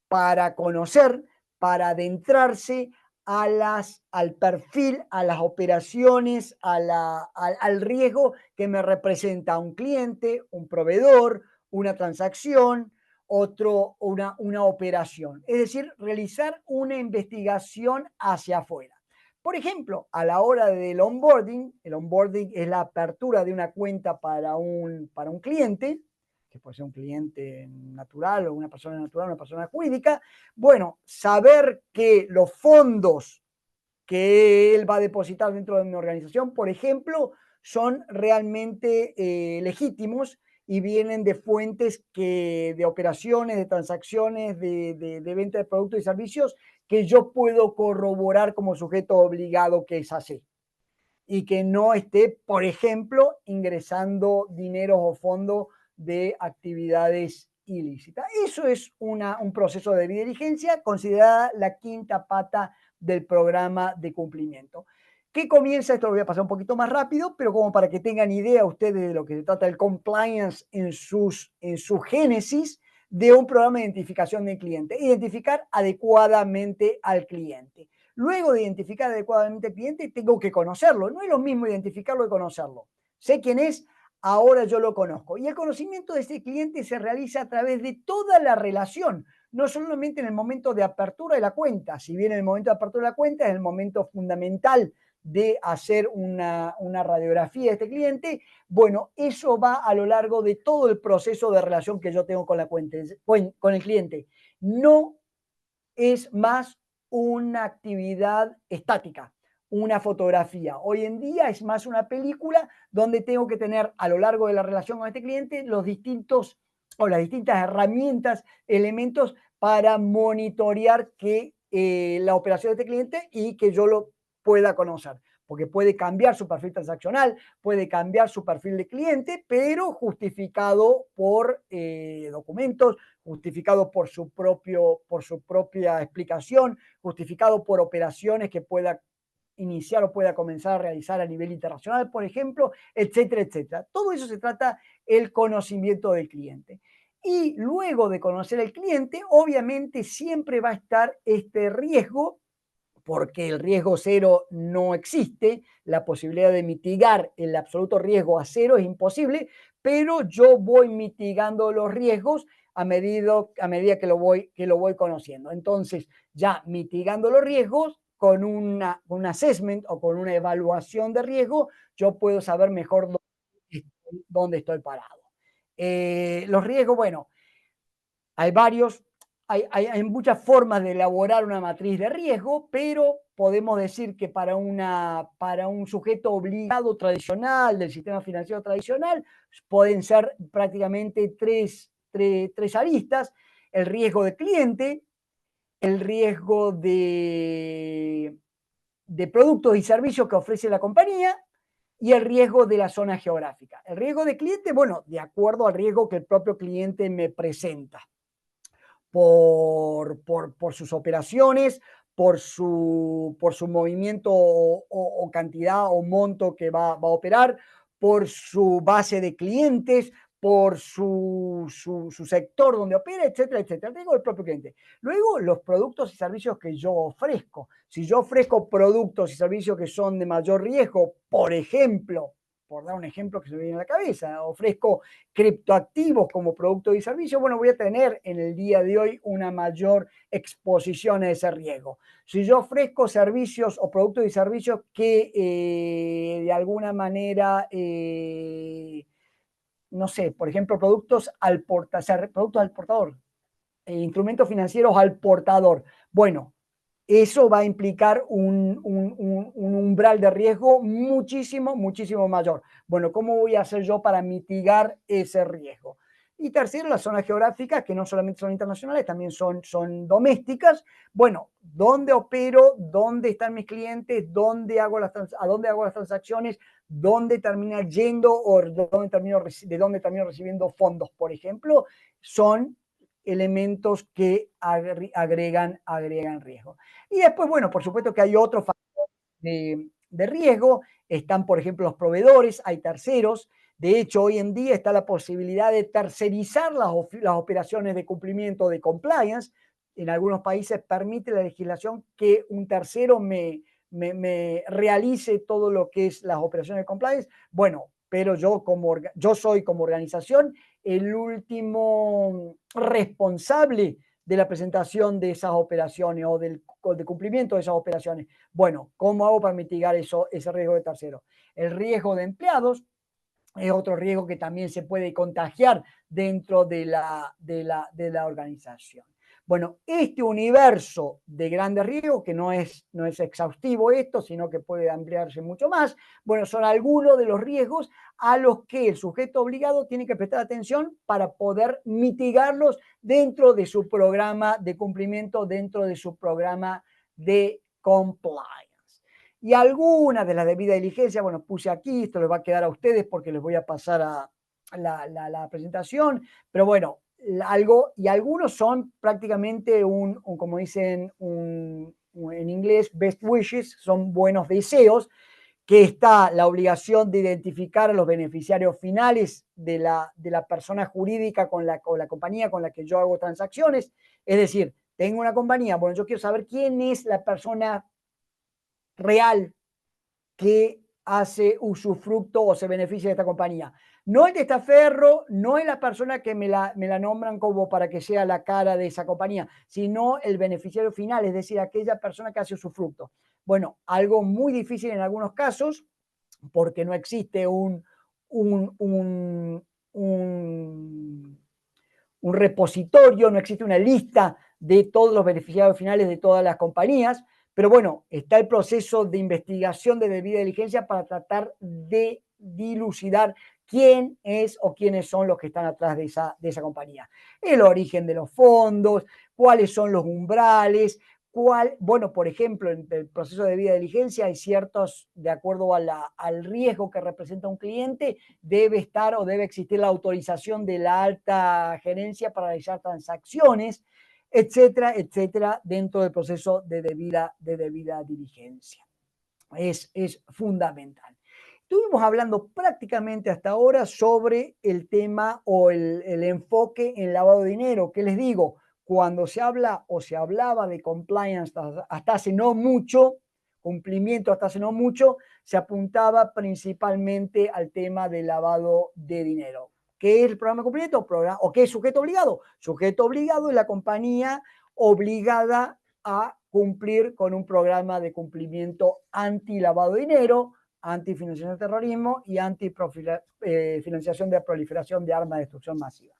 para conocer, para adentrarse al perfil, a las operaciones, al riesgo que me representa un cliente, un proveedor, una transacción, una operación. Es decir, realizar una investigación hacia afuera. Por ejemplo, a la hora del onboarding, el onboarding es la apertura de una cuenta para un cliente, que puede ser un cliente natural o una persona natural, una persona jurídica. Bueno, saber que los fondos que él va a depositar dentro de una organización, por ejemplo, son realmente legítimos y vienen de fuentes de operaciones, de transacciones, de venta de productos y servicios que yo puedo corroborar como sujeto obligado que es así. y que no esté, por ejemplo, ingresando dinero o fondos de actividades ilícitas. Eso es un proceso de debida diligencia considerada la quinta pata del programa de cumplimiento. ¿Qué comienza? Esto lo voy a pasar un poquito más rápido, pero como para que tengan idea ustedes de lo que se trata el compliance en su génesis de un programa de identificación del cliente. Identificar adecuadamente al cliente. Luego de identificar adecuadamente al cliente, tengo que conocerlo. No es lo mismo identificarlo que conocerlo. Sé quién es, ahora yo lo conozco. Y el conocimiento de este cliente se realiza a través de toda la relación, no solamente en el momento de apertura de la cuenta. Si bien el momento de apertura de la cuenta es el momento fundamental de hacer una radiografía de este cliente, bueno, eso va a lo largo de todo el proceso de relación que yo tengo con la cuenta, con el cliente. No es más una actividad estática, una fotografía. Hoy en día es más una película donde tengo que tener a lo largo de la relación con este cliente los distintos o las distintas herramientas, elementos para monitorear que la operación de este cliente y que yo lo pueda conocer. Porque puede cambiar su perfil transaccional, puede cambiar su perfil de cliente, pero justificado por documentos, justificado por su propia explicación, justificado por operaciones que pueda iniciar o pueda comenzar a realizar a nivel internacional, por ejemplo, etcétera, etcétera. Todo eso se trata el conocimiento del cliente. Y luego de conocer al cliente, obviamente siempre va a estar este riesgo, porque el riesgo cero no existe, la posibilidad de mitigar el absoluto riesgo a cero es imposible, pero yo voy mitigando los riesgos a medida que lo voy conociendo. Entonces, ya mitigando los riesgos con un assessment o con una evaluación de riesgo, yo puedo saber mejor dónde estoy parado. Los riesgos, bueno, hay varios, hay muchas formas de elaborar una matriz de riesgo, pero podemos decir que para un sujeto obligado tradicional del sistema financiero tradicional pueden ser prácticamente tres aristas: el riesgo de cliente, el riesgo de productos y servicios que ofrece la compañía y el riesgo de la zona geográfica. El riesgo de cliente, bueno, de acuerdo al riesgo que el propio cliente me presenta por sus operaciones, por su movimiento o cantidad o monto que va a operar, por su base de clientes, por su sector donde opera, etcétera, etcétera. Tengo el propio cliente. Luego, los productos y servicios que yo ofrezco. Si yo ofrezco productos y servicios que son de mayor riesgo, por ejemplo, por dar un ejemplo que se me viene a la cabeza, ofrezco criptoactivos como producto y servicio, bueno, voy a tener en el día de hoy una mayor exposición a ese riesgo. Si yo ofrezco servicios o productos y servicios que de alguna manera, no sé, por ejemplo, productos al portador, instrumentos financieros al portador, bueno, eso va a implicar un umbral de riesgo muchísimo, muchísimo mayor. Bueno, ¿cómo voy a hacer yo para mitigar ese riesgo? Y tercero, las zonas geográficas, que no solamente son internacionales, también son domésticas. Bueno, ¿dónde opero? ¿Dónde están mis clientes? ¿A dónde hago las transacciones? ¿Dónde termina yendo o de dónde termino recibiendo fondos, por ejemplo? Son elementos que agregan riesgo. Y después, bueno, por supuesto que hay otros factores de riesgo. Están, por ejemplo, los proveedores, hay terceros. De hecho, hoy en día está la posibilidad de tercerizar las operaciones de cumplimiento de compliance. En algunos países permite la legislación que un tercero me realice todo lo que es las operaciones de compliance. Bueno, pero yo soy como organización el último responsable de la presentación de esas operaciones o del cumplimiento de esas operaciones. Bueno, ¿cómo hago para mitigar ese riesgo de tercero? El riesgo de empleados es otro riesgo que también se puede contagiar dentro de la organización. Bueno, este universo de grandes riesgos, que no es exhaustivo esto, sino que puede ampliarse mucho más, bueno, son algunos de los riesgos a los que el sujeto obligado tiene que prestar atención para poder mitigarlos dentro de su programa de cumplimiento, dentro de su programa de compliance. y algunas de las debidas diligencias, bueno, puse aquí, esto les va a quedar a ustedes porque les voy a pasar a la presentación, pero bueno, y algunos son prácticamente como dicen en inglés, best wishes, son buenos deseos, que está la obligación de identificar a los beneficiarios finales de la persona jurídica con la compañía con la que yo hago transacciones. Es decir, tengo una compañía, bueno, yo quiero saber quién es la persona real que hace usufructo o se beneficia de esta compañía. No el testaferro, no es la persona que me la nombran como para que sea la cara de esa compañía, sino el beneficiario final, es decir, aquella persona que hace usufructo. Bueno, algo muy difícil en algunos casos, porque no existe un, un, un, un repositorio, no existe una lista de todos los beneficiarios finales de todas las compañías, pero bueno, está el proceso de investigación de debida diligencia para tratar de dilucidar quién es o quiénes son los que están atrás de esa compañía. El origen de los fondos, cuáles son los umbrales, bueno, por ejemplo, en el proceso de debida diligencia hay ciertos, de acuerdo al riesgo que representa un cliente, debe estar o debe existir la autorización de la alta gerencia para realizar transacciones, etcétera, etcétera, dentro del proceso de debida diligencia. Es fundamental. Estuvimos hablando prácticamente hasta ahora sobre el tema o el enfoque en lavado de dinero. ¿Qué les digo? Cuando se habla o se hablaba de compliance hasta hace no mucho, cumplimiento hasta hace no mucho, se apuntaba principalmente al tema del lavado de dinero. ¿Qué es el programa de cumplimiento? ¿O qué es sujeto obligado? Sujeto obligado es la compañía obligada a cumplir con un programa de cumplimiento anti-lavado de dinero, antifinanciación del terrorismo y antifinanciación de la proliferación de armas de destrucción masiva.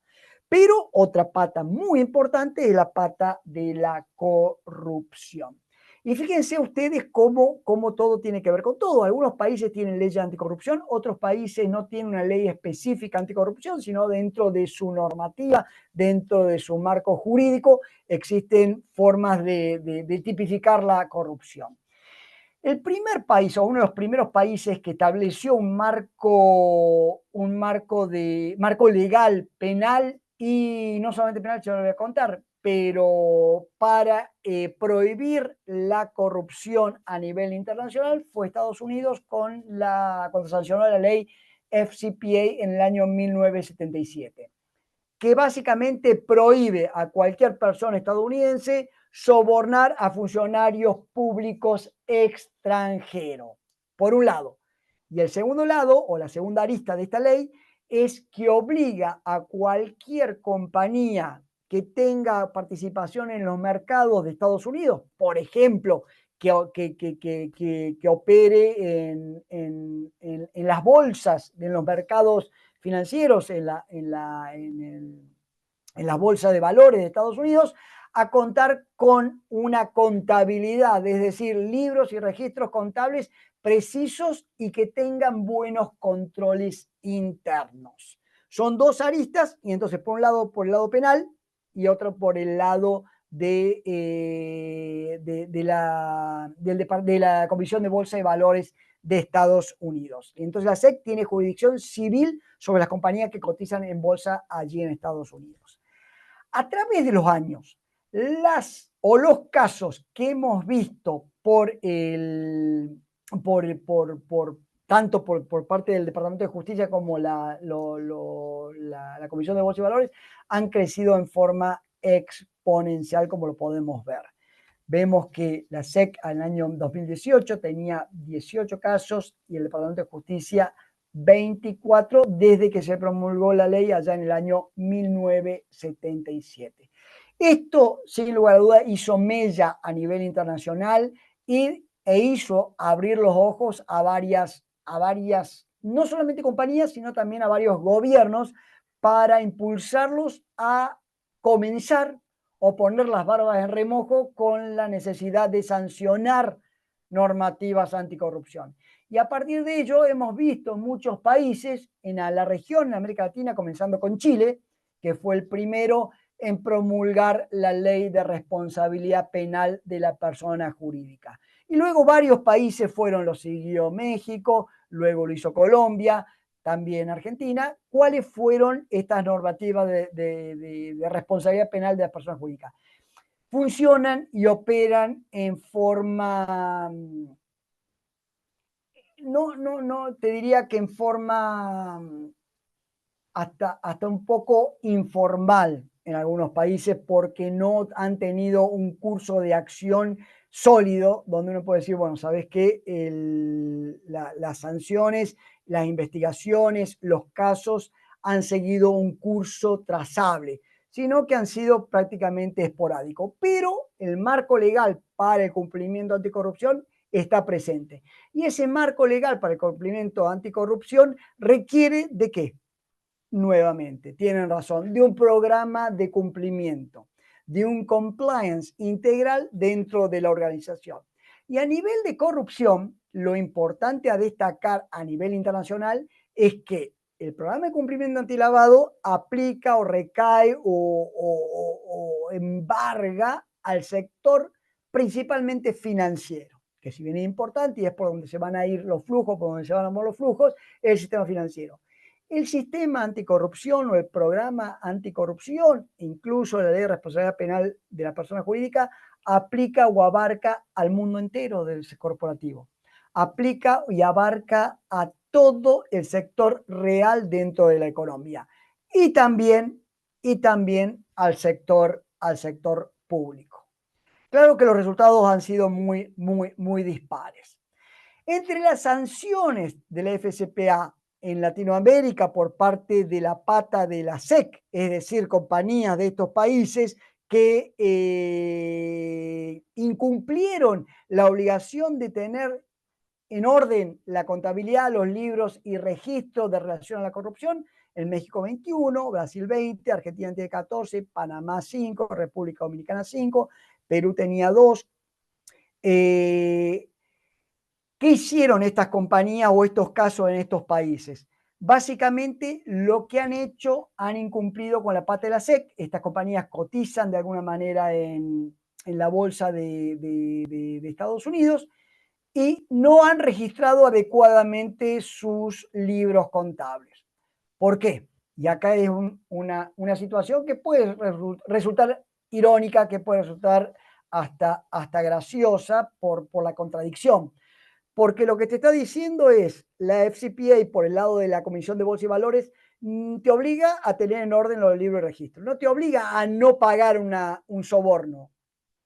Pero otra pata muy importante es la pata de la corrupción. Y fíjense ustedes cómo todo tiene que ver con todo. Algunos países tienen leyes anticorrupción, otros países no tienen una ley específica anticorrupción, sino dentro de su normativa, dentro de su marco jurídico, existen formas de tipificar la corrupción. El primer país o uno de los primeros países que estableció un marco legal penal y no solamente penal, yo lo voy a contar, pero para prohibir la corrupción a nivel internacional fue Estados Unidos cuando sancionó la ley FCPA en el año 1977, que básicamente prohíbe a cualquier persona estadounidense sobornar a funcionarios públicos extranjeros, por un lado. Y el segundo lado, o la segunda arista de esta ley, es que obliga a cualquier compañía que tenga participación en los mercados de Estados Unidos, por ejemplo, que opere en las bolsas, en los mercados financieros, en la bolsa de valores de Estados Unidos, a contar con una contabilidad, es decir, libros y registros contables precisos y que tengan buenos controles internos. Son dos aristas, y entonces por un lado por el lado penal y otro por el lado de la Comisión de Bolsa de Valores de Estados Unidos. Entonces la SEC tiene jurisdicción civil sobre las compañías que cotizan en bolsa allí en Estados Unidos. A través de los años, los casos que hemos visto tanto por parte del Departamento de Justicia como la Comisión de Bolsa y Valores han crecido en forma exponencial, como lo podemos ver. Vemos que la SEC en el año 2018 tenía 18 casos y el Departamento de Justicia 24 desde que se promulgó la ley allá en el año 1977. Esto, sin lugar a duda, hizo mella a nivel internacional e hizo abrir los ojos a varias, no solamente compañías, sino también a varios gobiernos para impulsarlos a comenzar o poner las barbas en remojo con la necesidad de sancionar normativas anticorrupción. Y a partir de ello hemos visto muchos países en la región, en América Latina, comenzando con Chile, que fue el primero en promulgar la ley de responsabilidad penal de la persona jurídica. Y luego varios países lo siguió México, luego lo hizo Colombia, también Argentina. ¿Cuáles fueron estas normativas de responsabilidad penal de las personas jurídicas? Funcionan y operan en forma, no, te diría que en forma hasta un poco informal en algunos países porque no han tenido un curso de acción sólido donde uno puede decir, bueno, ¿sabes qué? Las sanciones, las investigaciones, los casos han seguido un curso trazable, sino que han sido prácticamente esporádicos. Pero el marco legal para el cumplimiento anticorrupción está presente. Y ese marco legal para el cumplimiento anticorrupción requiere de ¿qué? Nuevamente, tienen razón, de un programa de cumplimiento, de un compliance integral dentro de la organización. Y a nivel de corrupción, lo importante a destacar a nivel internacional es que el programa de cumplimiento antilavado aplica o recae o embarga al sector principalmente financiero, que si bien es importante y es por donde se van a ir los flujos, por donde se van a mover los flujos, es el sistema financiero. El sistema anticorrupción o el programa anticorrupción, incluso la ley de responsabilidad penal de la persona jurídica, aplica o abarca al mundo entero del corporativo. Aplica y abarca a todo el sector real dentro de la economía y también, al sector público. Claro que los resultados han sido muy dispares. Entre las sanciones de la FCPA en Latinoamérica por parte de la pata de la SEC, es decir, compañías de estos países que incumplieron la obligación de tener en orden la contabilidad, los libros y registros de relación a la corrupción, en México 21, Brasil 20, Argentina tiene 14, Panamá 5, República Dominicana 5, Perú tenía 2. ¿Qué hicieron estas compañías o estos casos en estos países? Básicamente lo que han hecho, han incumplido con la pata de la SEC. Estas compañías cotizan de alguna manera en la bolsa de Estados Unidos y no han registrado adecuadamente sus libros contables. ¿Por qué? Y acá es una situación que puede resultar irónica, que puede resultar hasta graciosa por la contradicción. Porque lo que te está diciendo es, la FCPA por el lado de la Comisión de Bolsa y Valores te obliga a tener en orden los libros de registro, no te obliga a no pagar un soborno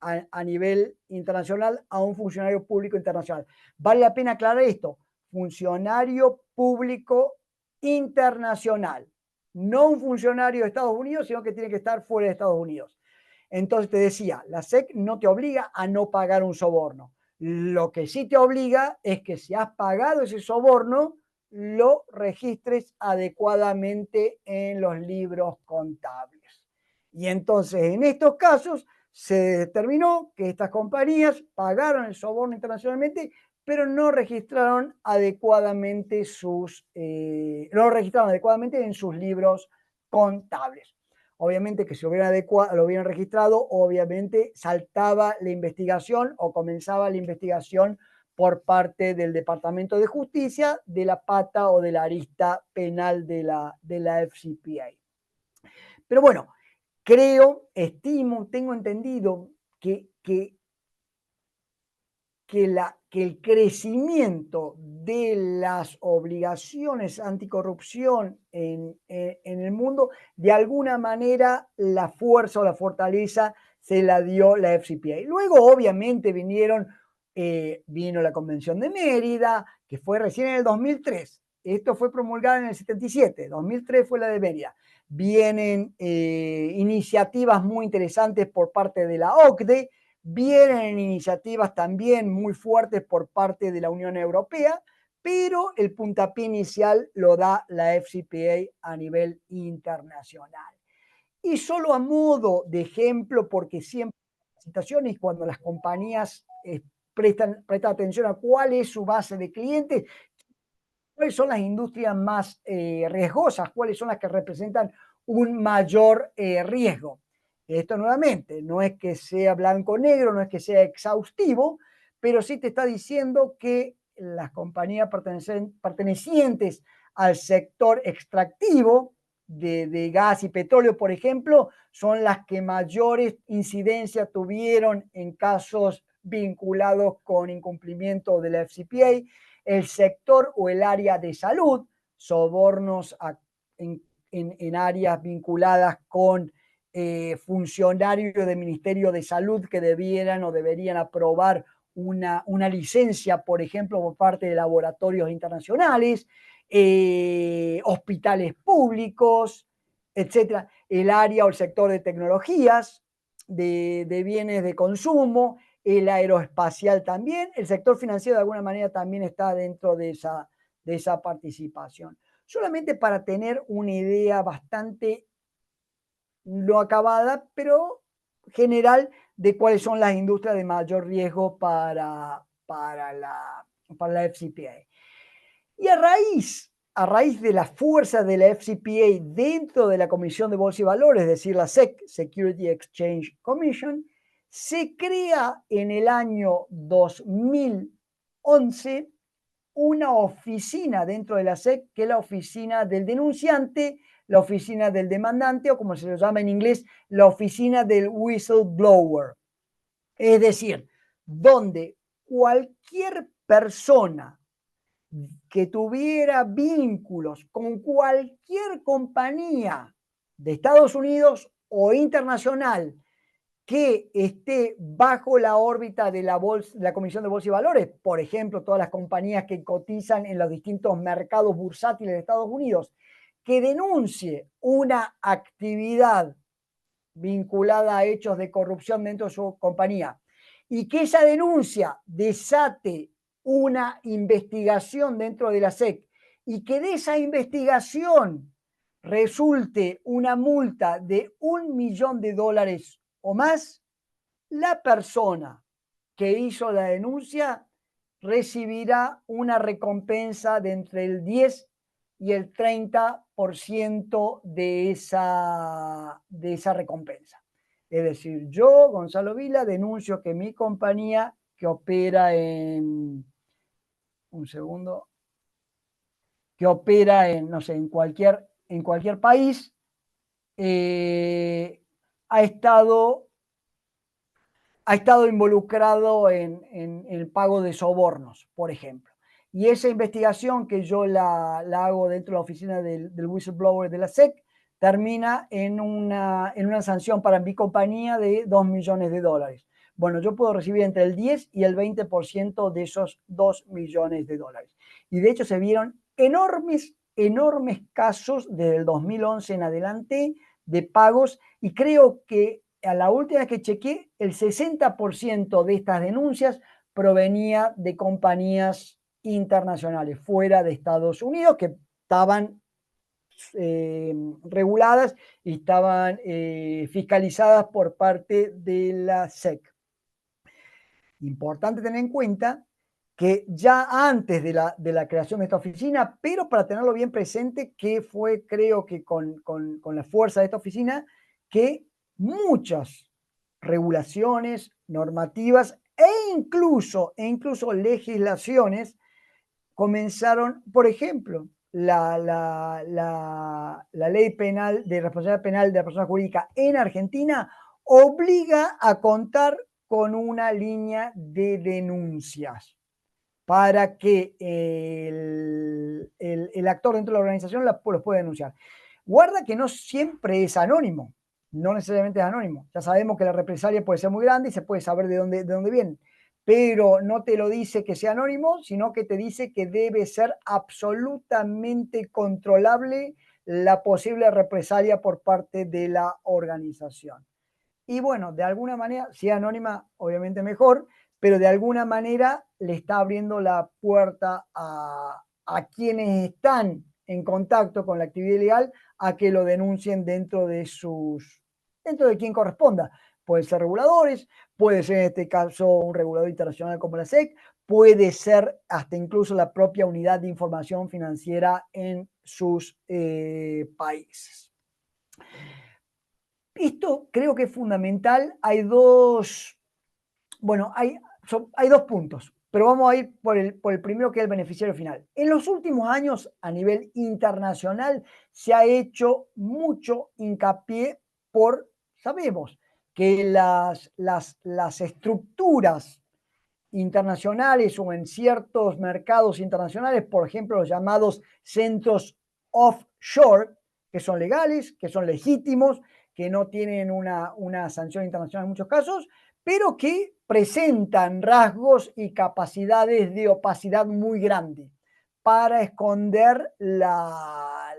a nivel internacional a un funcionario público internacional. Vale la pena aclarar esto, funcionario público internacional, no un funcionario de Estados Unidos, sino que tiene que estar fuera de Estados Unidos. Entonces te decía, la SEC no te obliga a no pagar un soborno. Lo que sí te obliga es que si has pagado ese soborno, lo registres adecuadamente en los libros contables. Y entonces, en estos casos, se determinó que estas compañías pagaron el soborno internacionalmente, pero no registraron adecuadamente en sus libros contables. Obviamente que si lo hubieran registrado, obviamente saltaba la investigación o comenzaba la investigación por parte del Departamento de Justicia de la pata o de la arista penal de la FCPA. Pero bueno, tengo entendido que el crecimiento de las obligaciones anticorrupción en el mundo, de alguna manera la fuerza o la fortaleza se la dio la FCPA. Luego, obviamente, vino la Convención de Mérida, que fue recién en el 2003. Esto fue promulgado en el 77, 2003 fue la de Mérida. Vienen iniciativas muy interesantes por parte de la OCDE, vienen iniciativas también muy fuertes por parte de la Unión Europea, pero el puntapié inicial lo da la FCPA a nivel internacional. Y solo a modo de ejemplo, porque siempre hay situaciones cuando las compañías prestan atención a cuál es su base de clientes, cuáles son las industrias más riesgosas, cuáles son las que representan un mayor riesgo. Esto nuevamente, no es que sea blanco o negro, no es que sea exhaustivo, pero sí te está diciendo que las compañías pertenecientes al sector extractivo de gas y petróleo, por ejemplo, son las que mayores incidencias tuvieron en casos vinculados con incumplimiento de la FCPA. El sector o el área de salud, sobornos en áreas vinculadas con funcionarios del Ministerio de Salud que debieran o deberían aprobar una licencia, por ejemplo, por parte de laboratorios internacionales, hospitales públicos, etcétera. El área o el sector de tecnologías, de bienes de consumo, el aeroespacial también, el sector financiero de alguna manera también está dentro de esa participación. Solamente para tener una idea bastante no acabada, pero general de cuáles son las industrias de mayor riesgo para la FCPA. Y a raíz de la fuerza de la FCPA dentro de la Comisión de Bolsa y Valores, es decir, la SEC, Security Exchange Commission, se crea en el año 2011 una oficina dentro de la SEC, que es la oficina del denunciante, la oficina del demandante, o como se lo llama en inglés, la oficina del whistleblower. Es decir, donde cualquier persona que tuviera vínculos con cualquier compañía de Estados Unidos o internacional que esté bajo la órbita de la Comisión de Bolsa y Valores, por ejemplo, todas las compañías que cotizan en los distintos mercados bursátiles de Estados Unidos, que denuncie una actividad vinculada a hechos de corrupción dentro de su compañía y que esa denuncia desate una investigación dentro de la SEC y que de esa investigación resulte una multa de $1.000.000 o más, la persona que hizo la denuncia recibirá una recompensa de entre el 10 y el 30% de esa recompensa. Es decir, yo, Gonzalo Vila, denuncio que mi compañía que opera un segundo, que opera no sé, en cualquier país, ha estado involucrado en el pago de sobornos, por ejemplo. Y esa investigación que yo la hago dentro de la oficina del whistleblower de la SEC termina en una sanción para mi compañía de $2.000.000. Bueno, yo puedo recibir entre el 10 y el 20% de esos $2.000.000. Y de hecho se vieron enormes casos desde el 2011 en adelante de pagos, y creo que a la última vez que chequeé, el 60% de estas denuncias provenía de compañías internacionales fuera de Estados Unidos que estaban reguladas y estaban fiscalizadas por parte de la SEC. Importante tener en cuenta que ya antes de la creación de esta oficina, pero para tenerlo bien presente, que fue, creo que con la fuerza de esta oficina, que muchas regulaciones, normativas incluso legislaciones comenzaron, por ejemplo, la ley penal de responsabilidad penal de la persona jurídica en Argentina obliga a contar con una línea de denuncias para que el actor dentro de la organización los pueda denunciar. Guarda que no siempre es anónimo, no necesariamente es anónimo. Ya sabemos que la represalia puede ser muy grande y se puede saber de dónde viene, pero no te lo dice que sea anónimo, sino que te dice que debe ser absolutamente controlable la posible represalia por parte de la organización. Y bueno, de alguna manera, si es anónima, obviamente mejor, pero de alguna manera le está abriendo la puerta a quienes están en contacto con la actividad ilegal a que lo denuncien dentro de quien corresponda. Pueden ser reguladores, puede ser en este caso un regulador internacional como la SEC, puede ser hasta incluso la propia unidad de información financiera en sus países. Esto creo que es fundamental. Hay hay dos puntos, pero vamos a ir por el primero, que es el beneficiario final. En los últimos años, a nivel internacional, se ha hecho mucho hincapié sabemos que las estructuras internacionales o en ciertos mercados internacionales, por ejemplo, los llamados centros offshore, que son legales, que son legítimos, que no tienen una sanción internacional en muchos casos, pero que presentan rasgos y capacidades de opacidad muy grande para esconder la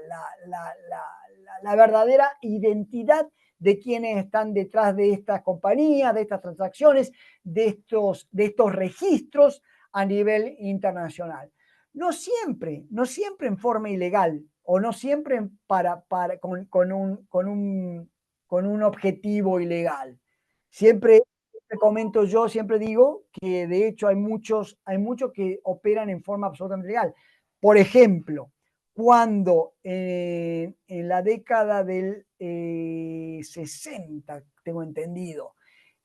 verdadera identidad de quienes están detrás de estas compañías, de estas transacciones, de estos registros a nivel internacional. No siempre en forma ilegal o no siempre con un objetivo ilegal. Siempre comento yo, siempre digo que de hecho hay muchos que operan en forma absolutamente legal. Por ejemplo, cuando en la década del 60, tengo entendido,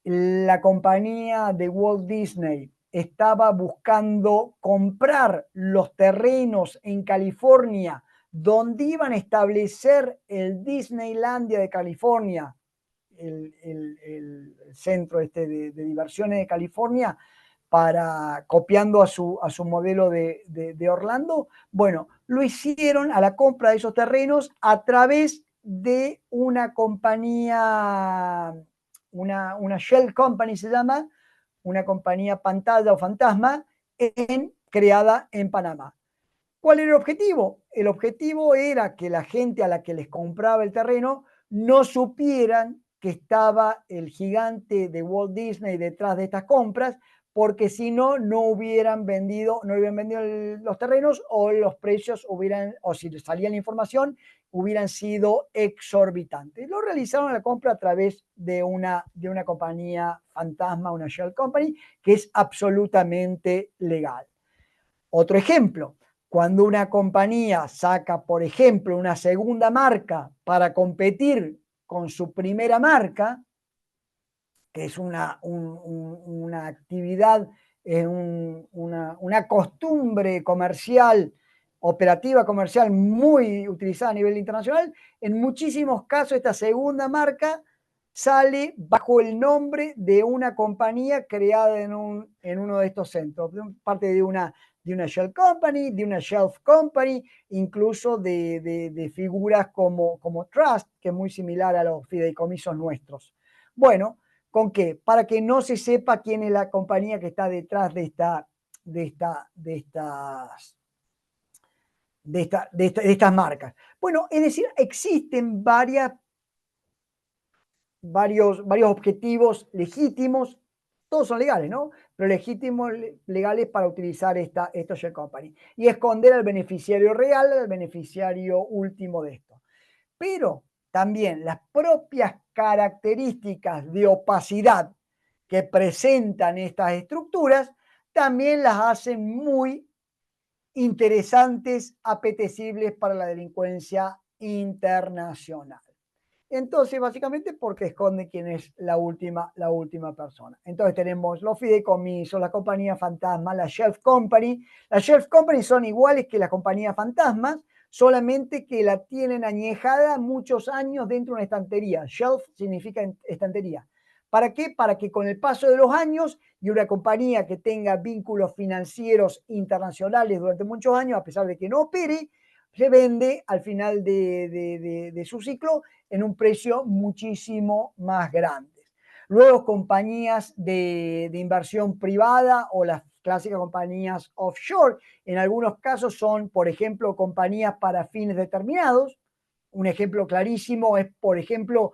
la compañía de Walt Disney estaba buscando comprar los terrenos en California donde iban a establecer el Disneylandia de California, el centro de diversiones de California, copiando a su modelo de Orlando. Bueno, lo hicieron a la compra de esos terrenos a través de una compañía, una shell company se llama, una compañía pantalla o fantasma, creada en Panamá. ¿Cuál era el objetivo? El objetivo era que la gente a la que les compraba el terreno no supieran que estaba el gigante de Walt Disney detrás de estas compras, porque si no, no hubieran vendido los terrenos, o los precios o si salía la información, hubieran sido exorbitantes. Lo realizaron la compra a través de una compañía fantasma, una shell company, que es absolutamente legal. Otro ejemplo, cuando una compañía saca, por ejemplo, una segunda marca para competir con su primera marca, que es una actividad, una costumbre comercial, operativa comercial muy utilizada a nivel internacional, en muchísimos casos esta segunda marca sale bajo el nombre de una compañía creada en uno de estos centros, parte de una shell company, de una shelf company, incluso de figuras como trust, que es muy similar a los fideicomisos nuestros. Bueno, ¿con qué? Para que no se sepa quién es la compañía que está detrás de estas marcas. Bueno, es decir, existen varios objetivos legítimos, todos son legales, ¿no? Pero legítimos, legales, para utilizar estos shell company y esconder al beneficiario real, al beneficiario último de esto. Pero también las propias características de opacidad que presentan estas estructuras también las hacen muy interesantes, apetecibles para la delincuencia internacional. Entonces, básicamente porque esconde quién es la última persona. Entonces tenemos los fideicomisos, la compañía fantasma, la shelf company. Las shelf company son iguales que las compañías fantasmas, solamente que la tienen añejada muchos años dentro de una estantería. Shelf significa estantería. ¿Para qué? Para que con el paso de los años y una compañía que tenga vínculos financieros internacionales durante muchos años, a pesar de que no opere, se vende al final de su ciclo en un precio muchísimo más grande. Luego, compañías de inversión privada o las clásicas compañías offshore, en algunos casos son, por ejemplo, compañías para fines determinados. Un ejemplo clarísimo es, por ejemplo,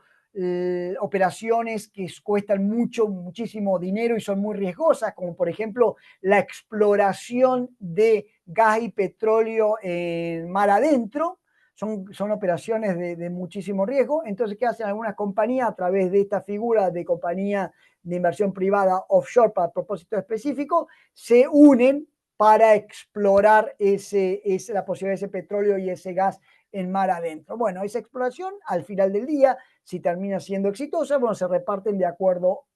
operaciones que cuestan muchísimo dinero y son muy riesgosas, como por ejemplo la exploración de gas y petróleo en mar adentro. Son operaciones de muchísimo riesgo. Entonces, ¿qué hacen algunas compañías a través de esta figura de compañía de inversión privada offshore para propósitos específicos? Se unen para explorar la posibilidad de ese petróleo y ese gas en mar adentro. Bueno, esa exploración, al final del día, si termina siendo exitosa, bueno, se reparten de acuerdo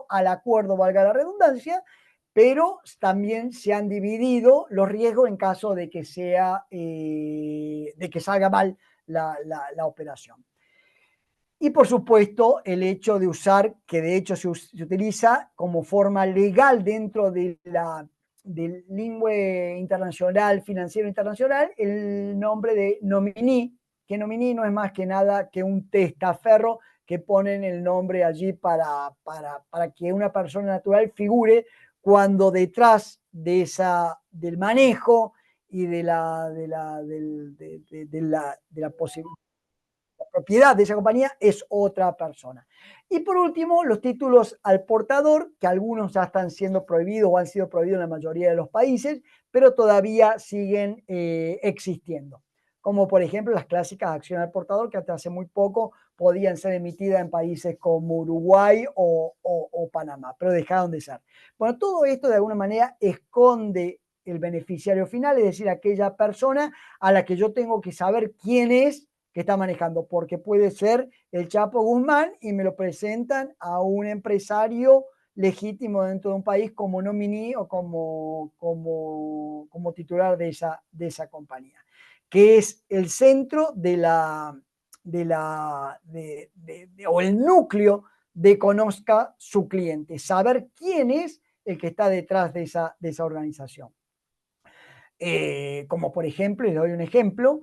al acuerdo, valga la redundancia, pero también se han dividido los riesgos en caso de que de que salga mal la operación. Y por supuesto, el hecho de usar, que de hecho se utiliza como forma legal dentro de del lingüe internacional, financiero internacional, el nombre de nominee, que nominee no es más que nada que un testaferro que ponen el nombre allí para que una persona natural figure cuando detrás del manejo y de la posibilidad, la propiedad de esa compañía es otra persona. Y por último, los títulos al portador, que algunos ya están siendo prohibidos o han sido prohibidos en la mayoría de los países, pero todavía siguen existiendo. Como por ejemplo las clásicas acciones al portador, que hasta hace muy poco podían ser emitidas en países como Uruguay o Panamá, pero dejaron de ser. Bueno, todo esto de alguna manera esconde el beneficiario final, es decir, aquella persona a la que yo tengo que saber quién es que está manejando, porque puede ser el Chapo Guzmán y me lo presentan a un empresario legítimo dentro de un país como nominee o como titular de esa compañía, que es el centro o el núcleo de conozca su cliente, saber quién es el que está detrás de esa organización. Como por ejemplo, les doy un ejemplo,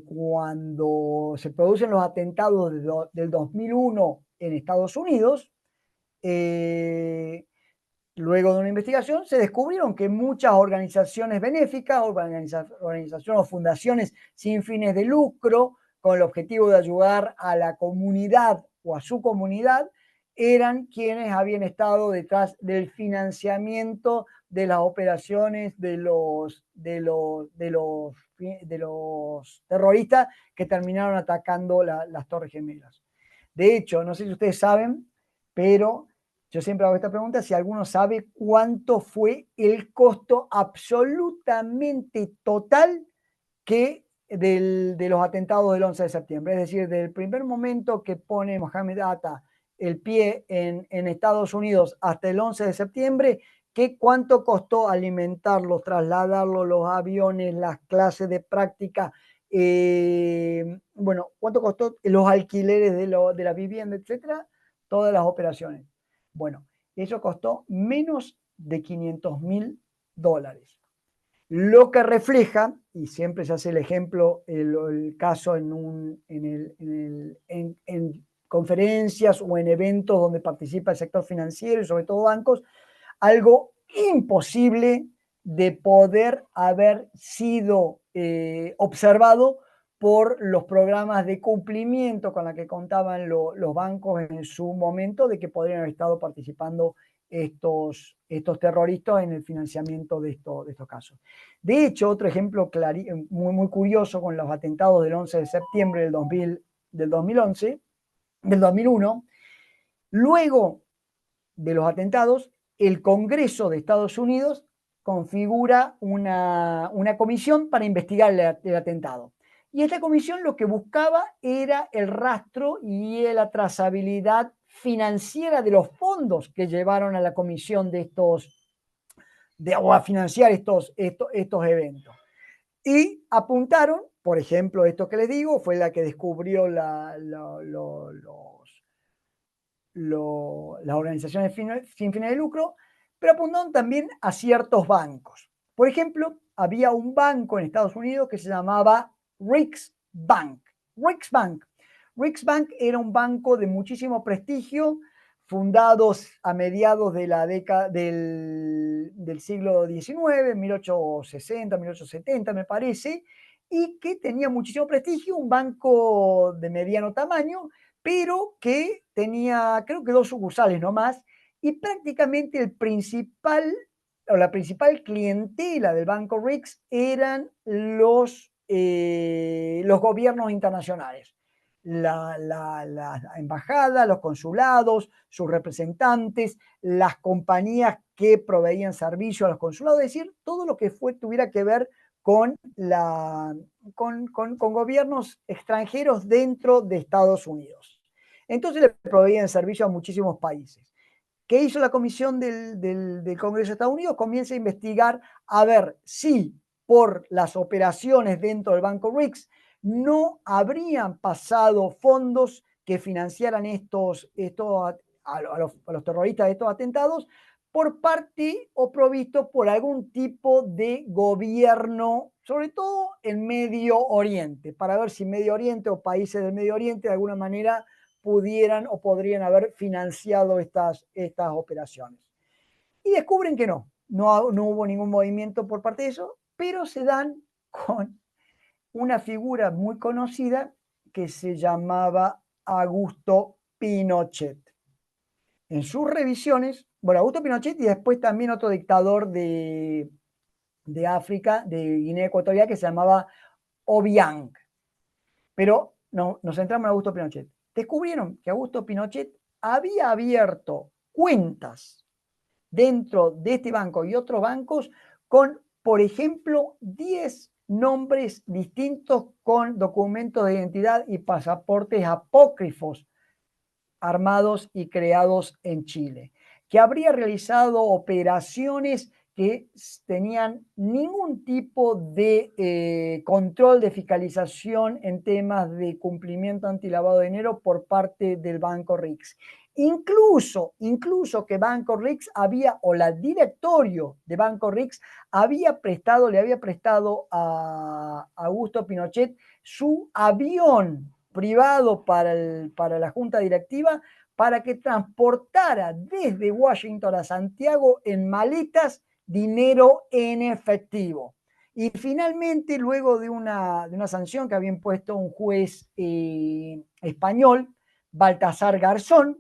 cuando se producen los atentados del 2001 en Estados Unidos, luego de una investigación, se descubrieron que muchas organizaciones benéficas, organizaciones o fundaciones sin fines de lucro, con el objetivo de ayudar a la comunidad o a su comunidad, eran quienes habían estado detrás del financiamiento de las operaciones de los terroristas que terminaron atacando las Torres Gemelas. De hecho, no sé si ustedes saben, pero yo siempre hago esta pregunta, si alguno sabe cuánto fue el costo absolutamente total de los atentados del 11 de septiembre. Es decir, del primer momento que pone Mohamed Atta el pie en Estados Unidos hasta el 11 de septiembre, ¿cuánto costó alimentarlos, trasladarlos, los aviones, las clases de práctica? Bueno, ¿cuánto costó los alquileres de la vivienda, etcétera? Todas las operaciones. Bueno, eso costó menos de $500.000. Lo que refleja, y siempre se hace el ejemplo, el caso en conferencias o en eventos donde participa el sector financiero y sobre todo bancos, algo imposible de poder haber sido observado por los programas de cumplimiento con los que contaban los bancos en su momento de que podrían haber estado participando estos terroristas en el financiamiento de estos casos. De hecho, otro ejemplo muy, muy curioso con los atentados del 11 de septiembre del 2001, luego de los atentados, el Congreso de Estados Unidos configura una comisión para investigar el atentado. Y esta comisión lo que buscaba era el rastro y la trazabilidad financiera de los fondos que llevaron a la comisión o a financiar estos eventos. Y apuntaron, por ejemplo, esto que les digo, fue la que descubrió las organizaciones sin fines de lucro, pero apuntaron también a ciertos bancos. Por ejemplo, había un banco en Estados Unidos que se llamaba Riggs Bank. Riggs Bank. Riggs Bank era un banco de muchísimo prestigio, fundados a mediados de la década del siglo XIX, 1860, 1870 me parece, y que tenía muchísimo prestigio, un banco de mediano tamaño, pero que tenía, creo que 2 sucursales nomás, y prácticamente la principal clientela del Banco Riggs eran los gobiernos internacionales. La embajada, los consulados, sus representantes, las compañías que proveían servicio a los consulados, es decir, todo lo que tuviera que ver con, con gobiernos extranjeros dentro de Estados Unidos. Entonces le proveían servicio a muchísimos países. ¿Qué hizo la comisión del Congreso de Estados Unidos? Comienza a investigar a ver si por las operaciones dentro del Banco RICS no habrían pasado fondos que financiaran a los terroristas de estos atentados por parte o provisto por algún tipo de gobierno, sobre todo en Medio Oriente, para ver si Medio Oriente o países del Medio Oriente de alguna manera pudieran o podrían haber financiado estas operaciones. Y descubren que no hubo ningún movimiento por parte de eso, pero se dan con una figura muy conocida que se llamaba Augusto Pinochet. En sus revisiones, bueno, Augusto Pinochet y después también otro dictador de África, de Guinea Ecuatorial, que se llamaba Obiang. Pero no, nos centramos en Augusto Pinochet. Descubrieron que Augusto Pinochet había abierto cuentas dentro de este banco y otros bancos con, por ejemplo, 10 nombres distintos con documentos de identidad y pasaportes apócrifos armados y creados en Chile, que habría realizado operaciones que tenían ningún tipo de control de fiscalización en temas de cumplimiento antilavado de dinero por parte del Banco RICS. Incluso que Banco RICS había, o la directorio de Banco RICS le había prestado a Augusto Pinochet su avión privado para la junta directiva para que transportara desde Washington a Santiago en maletas dinero en efectivo. Y finalmente, luego de una sanción que había impuesto un juez español, Baltasar Garzón,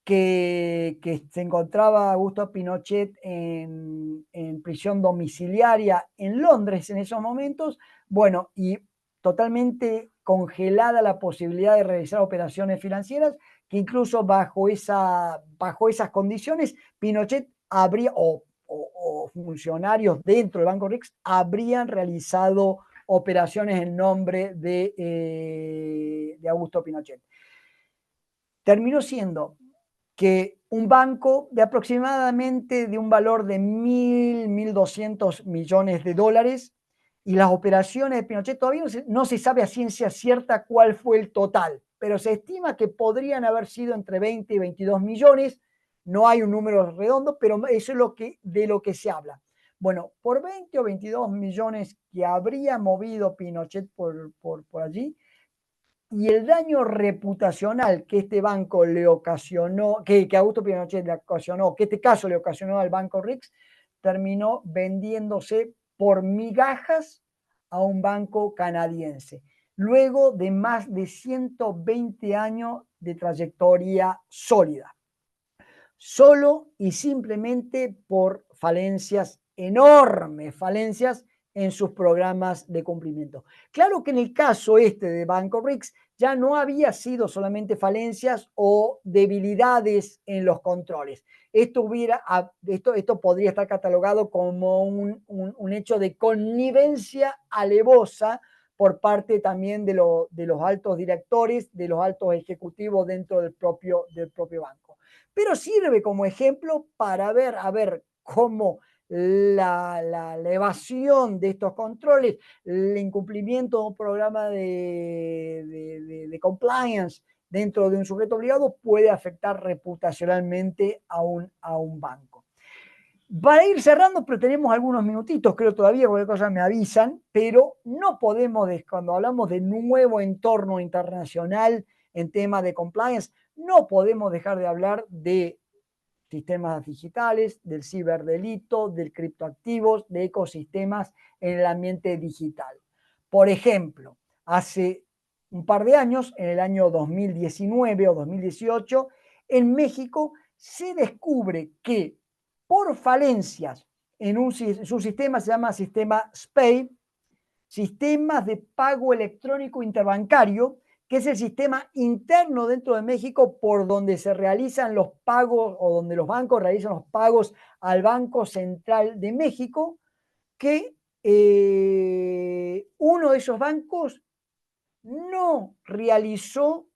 que se encontraba Augusto Pinochet en prisión domiciliaria en Londres en esos momentos, bueno, y totalmente congelada la posibilidad de realizar operaciones financieras, que incluso bajo esas condiciones, Pinochet habría, o funcionarios dentro del Banco RICS, habrían realizado operaciones en nombre de Augusto Pinochet. Terminó siendo que un banco de aproximadamente de un valor de 1.200 millones de dólares, y las operaciones de Pinochet todavía no se sabe a ciencia cierta cuál fue el total, pero se estima que podrían haber sido entre 20 y 22 millones, no hay un número redondo, pero eso es de lo que se habla. Bueno, por 20 o 22 millones que habría movido Pinochet por allí, y el daño reputacional que este banco le ocasionó, que Augusto Pinochet le ocasionó, que este caso le ocasionó al Banco RICS, terminó vendiéndose por migajas a un banco canadiense, luego de más de 120 años de trayectoria sólida, solo y simplemente por falencias, enormes falencias en sus programas de cumplimiento. Claro que en el caso este de Banco RICS ya no había sido solamente falencias o debilidades en los controles. Esto podría estar catalogado como un hecho de connivencia alevosa por parte también de los altos directores, de los altos ejecutivos dentro del propio banco. Pero sirve como ejemplo para ver cómo la evasión de estos controles, el incumplimiento de un programa de compliance dentro de un sujeto obligado puede afectar reputacionalmente a un banco. Para ir cerrando, pero tenemos algunos minutitos, creo todavía, cualquier cosa me avisan, pero no podemos, cuando hablamos de nuevo entorno internacional en temas de compliance, no podemos dejar de hablar de sistemas digitales, del ciberdelito, del criptoactivos, de ecosistemas en el ambiente digital. Por ejemplo, hace un par de años, en el año 2019 o 2018, en México se descubre que por falencias en su sistema, se llama sistema SPEI, sistemas de pago electrónico interbancario, que es el sistema interno dentro de México por donde se realizan los pagos o donde los bancos realizan los pagos al Banco Central de México, que uno de esos bancos no realizó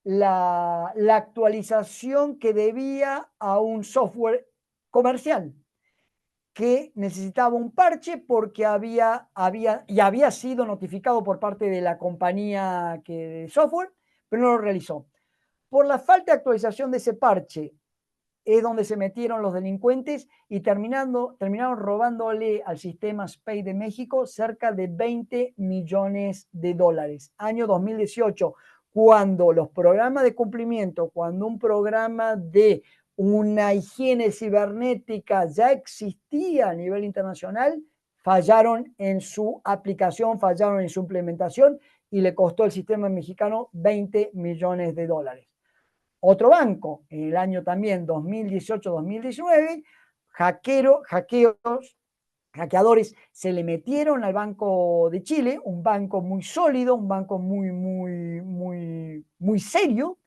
la actualización que debía a un software comercial que necesitaba un parche porque había sido notificado por parte de la compañía de software, pero no lo realizó. Por la falta de actualización de ese parche es donde se metieron los delincuentes y terminaron robándole al sistema SPEI de México cerca de 20 millones de dólares. Año 2018, cuando los programas de cumplimiento, cuando un programa de una higiene cibernética ya existía a nivel internacional, fallaron en su aplicación, fallaron en su implementación y le costó al sistema mexicano 20 millones de dólares. Otro banco, en el año también 2018-2019, hackeadores se le metieron al Banco de Chile, un banco muy sólido, un banco muy serio,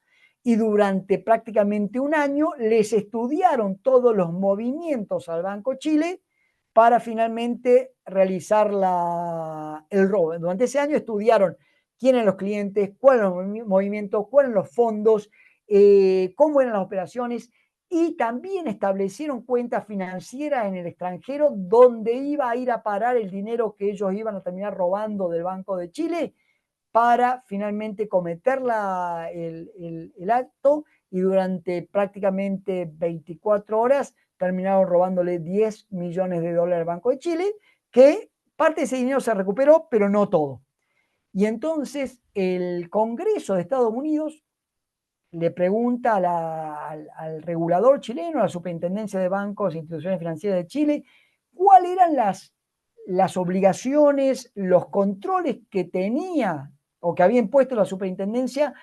y durante prácticamente un año les estudiaron todos los movimientos al Banco Chile para finalmente realizar el robo. Durante ese año estudiaron quién eran los clientes, cuáles eran los movimientos, cuáles eran los fondos, cómo eran las operaciones, y también establecieron cuentas financieras en el extranjero donde iba a ir a parar el dinero que ellos iban a terminar robando del Banco de Chile para finalmente cometer el acto, y durante prácticamente 24 horas terminaron robándole 10 millones de dólares al Banco de Chile, que parte de ese dinero se recuperó, pero no todo. Y entonces el Congreso de Estados Unidos le pregunta al regulador chileno, a la Superintendencia de Bancos e Instituciones Financieras de Chile, cuáles eran las obligaciones, los controles que tenía o que había impuesto la superintendencia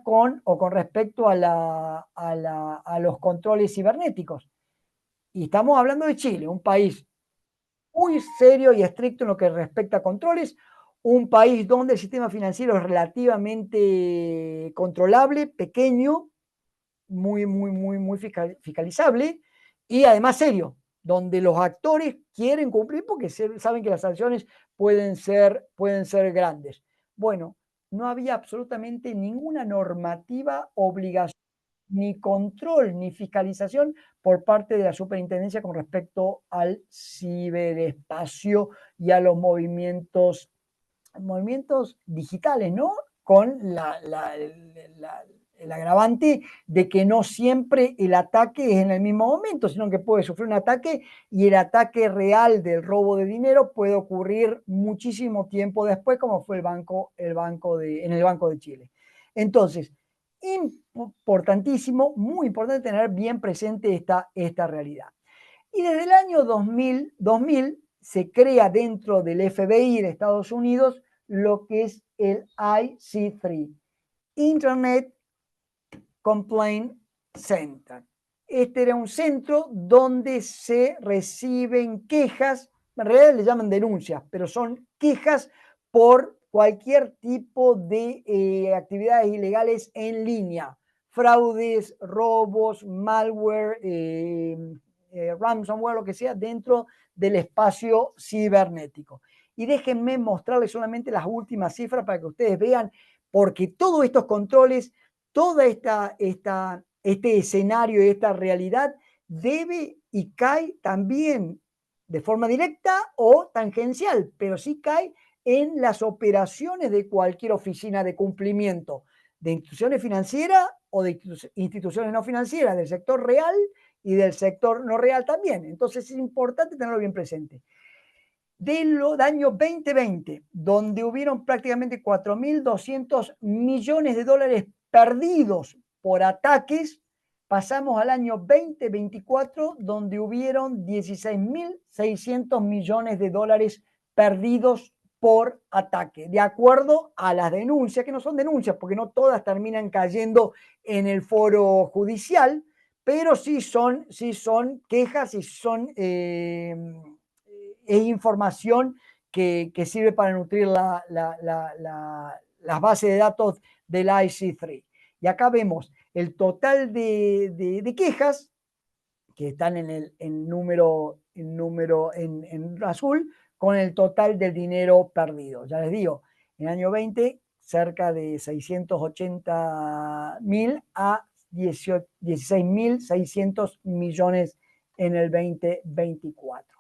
con respecto a los controles cibernéticos. Y estamos hablando de Chile, un país muy serio y estricto en lo que respecta a controles, un país donde el sistema financiero es relativamente controlable, pequeño, muy fiscalizable y además serio, donde los actores quieren cumplir porque saben que las sanciones pueden ser grandes. Bueno, no había absolutamente ninguna normativa, obligación, ni control, ni fiscalización por parte de la superintendencia con respecto al ciberespacio y a los movimientos digitales, ¿no? Con el agravante de que no siempre el ataque es en el mismo momento, sino que puede sufrir un ataque y el ataque real del robo de dinero puede ocurrir muchísimo tiempo después, como fue en el Banco de Chile. Entonces, importantísimo, muy importante tener bien presente esta realidad. Y desde el año 2000 se crea dentro del FBI de Estados Unidos lo que es el IC3, Internet Complaint Center. Este era un centro donde se reciben quejas, en realidad le llaman denuncias, pero son quejas por cualquier tipo de actividades ilegales en línea, fraudes, robos, malware, ransomware, lo que sea, dentro del espacio cibernético. Y déjenme mostrarles solamente las últimas cifras para que ustedes vean, porque todos estos controles, toda este escenario y esta realidad debe y cae también de forma directa o tangencial, pero sí cae en las operaciones de cualquier oficina de cumplimiento de instituciones financieras o de instituciones no financieras, del sector real y del sector no real también. Entonces es importante tenerlo bien presente. Del año 2020, donde hubieron prácticamente 4.200 millones de dólares perdidos por ataques, pasamos al año 2024, donde hubieron 16.600 millones de dólares perdidos por ataque, de acuerdo a las denuncias, que no son denuncias, porque no todas terminan cayendo en el foro judicial, pero sí son quejas y es información que sirve para nutrir las bases de datos del IC3. Y acá vemos el total de quejas que están en número en azul, con el total del dinero perdido. Ya les digo, en el año 20, cerca de 680.000 a 16.600 millones en el 2024.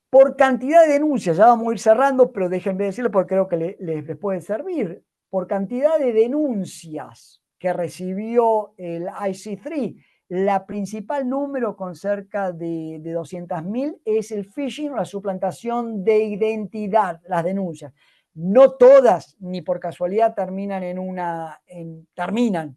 Por cantidad de denuncias, ya vamos a ir cerrando, pero déjenme decirlo porque creo que les puede servir. Por cantidad de denuncias que recibió el IC3, la principal número con cerca de 200.000 es el phishing o la suplantación de identidad, las denuncias. No todas, ni por casualidad, terminan terminan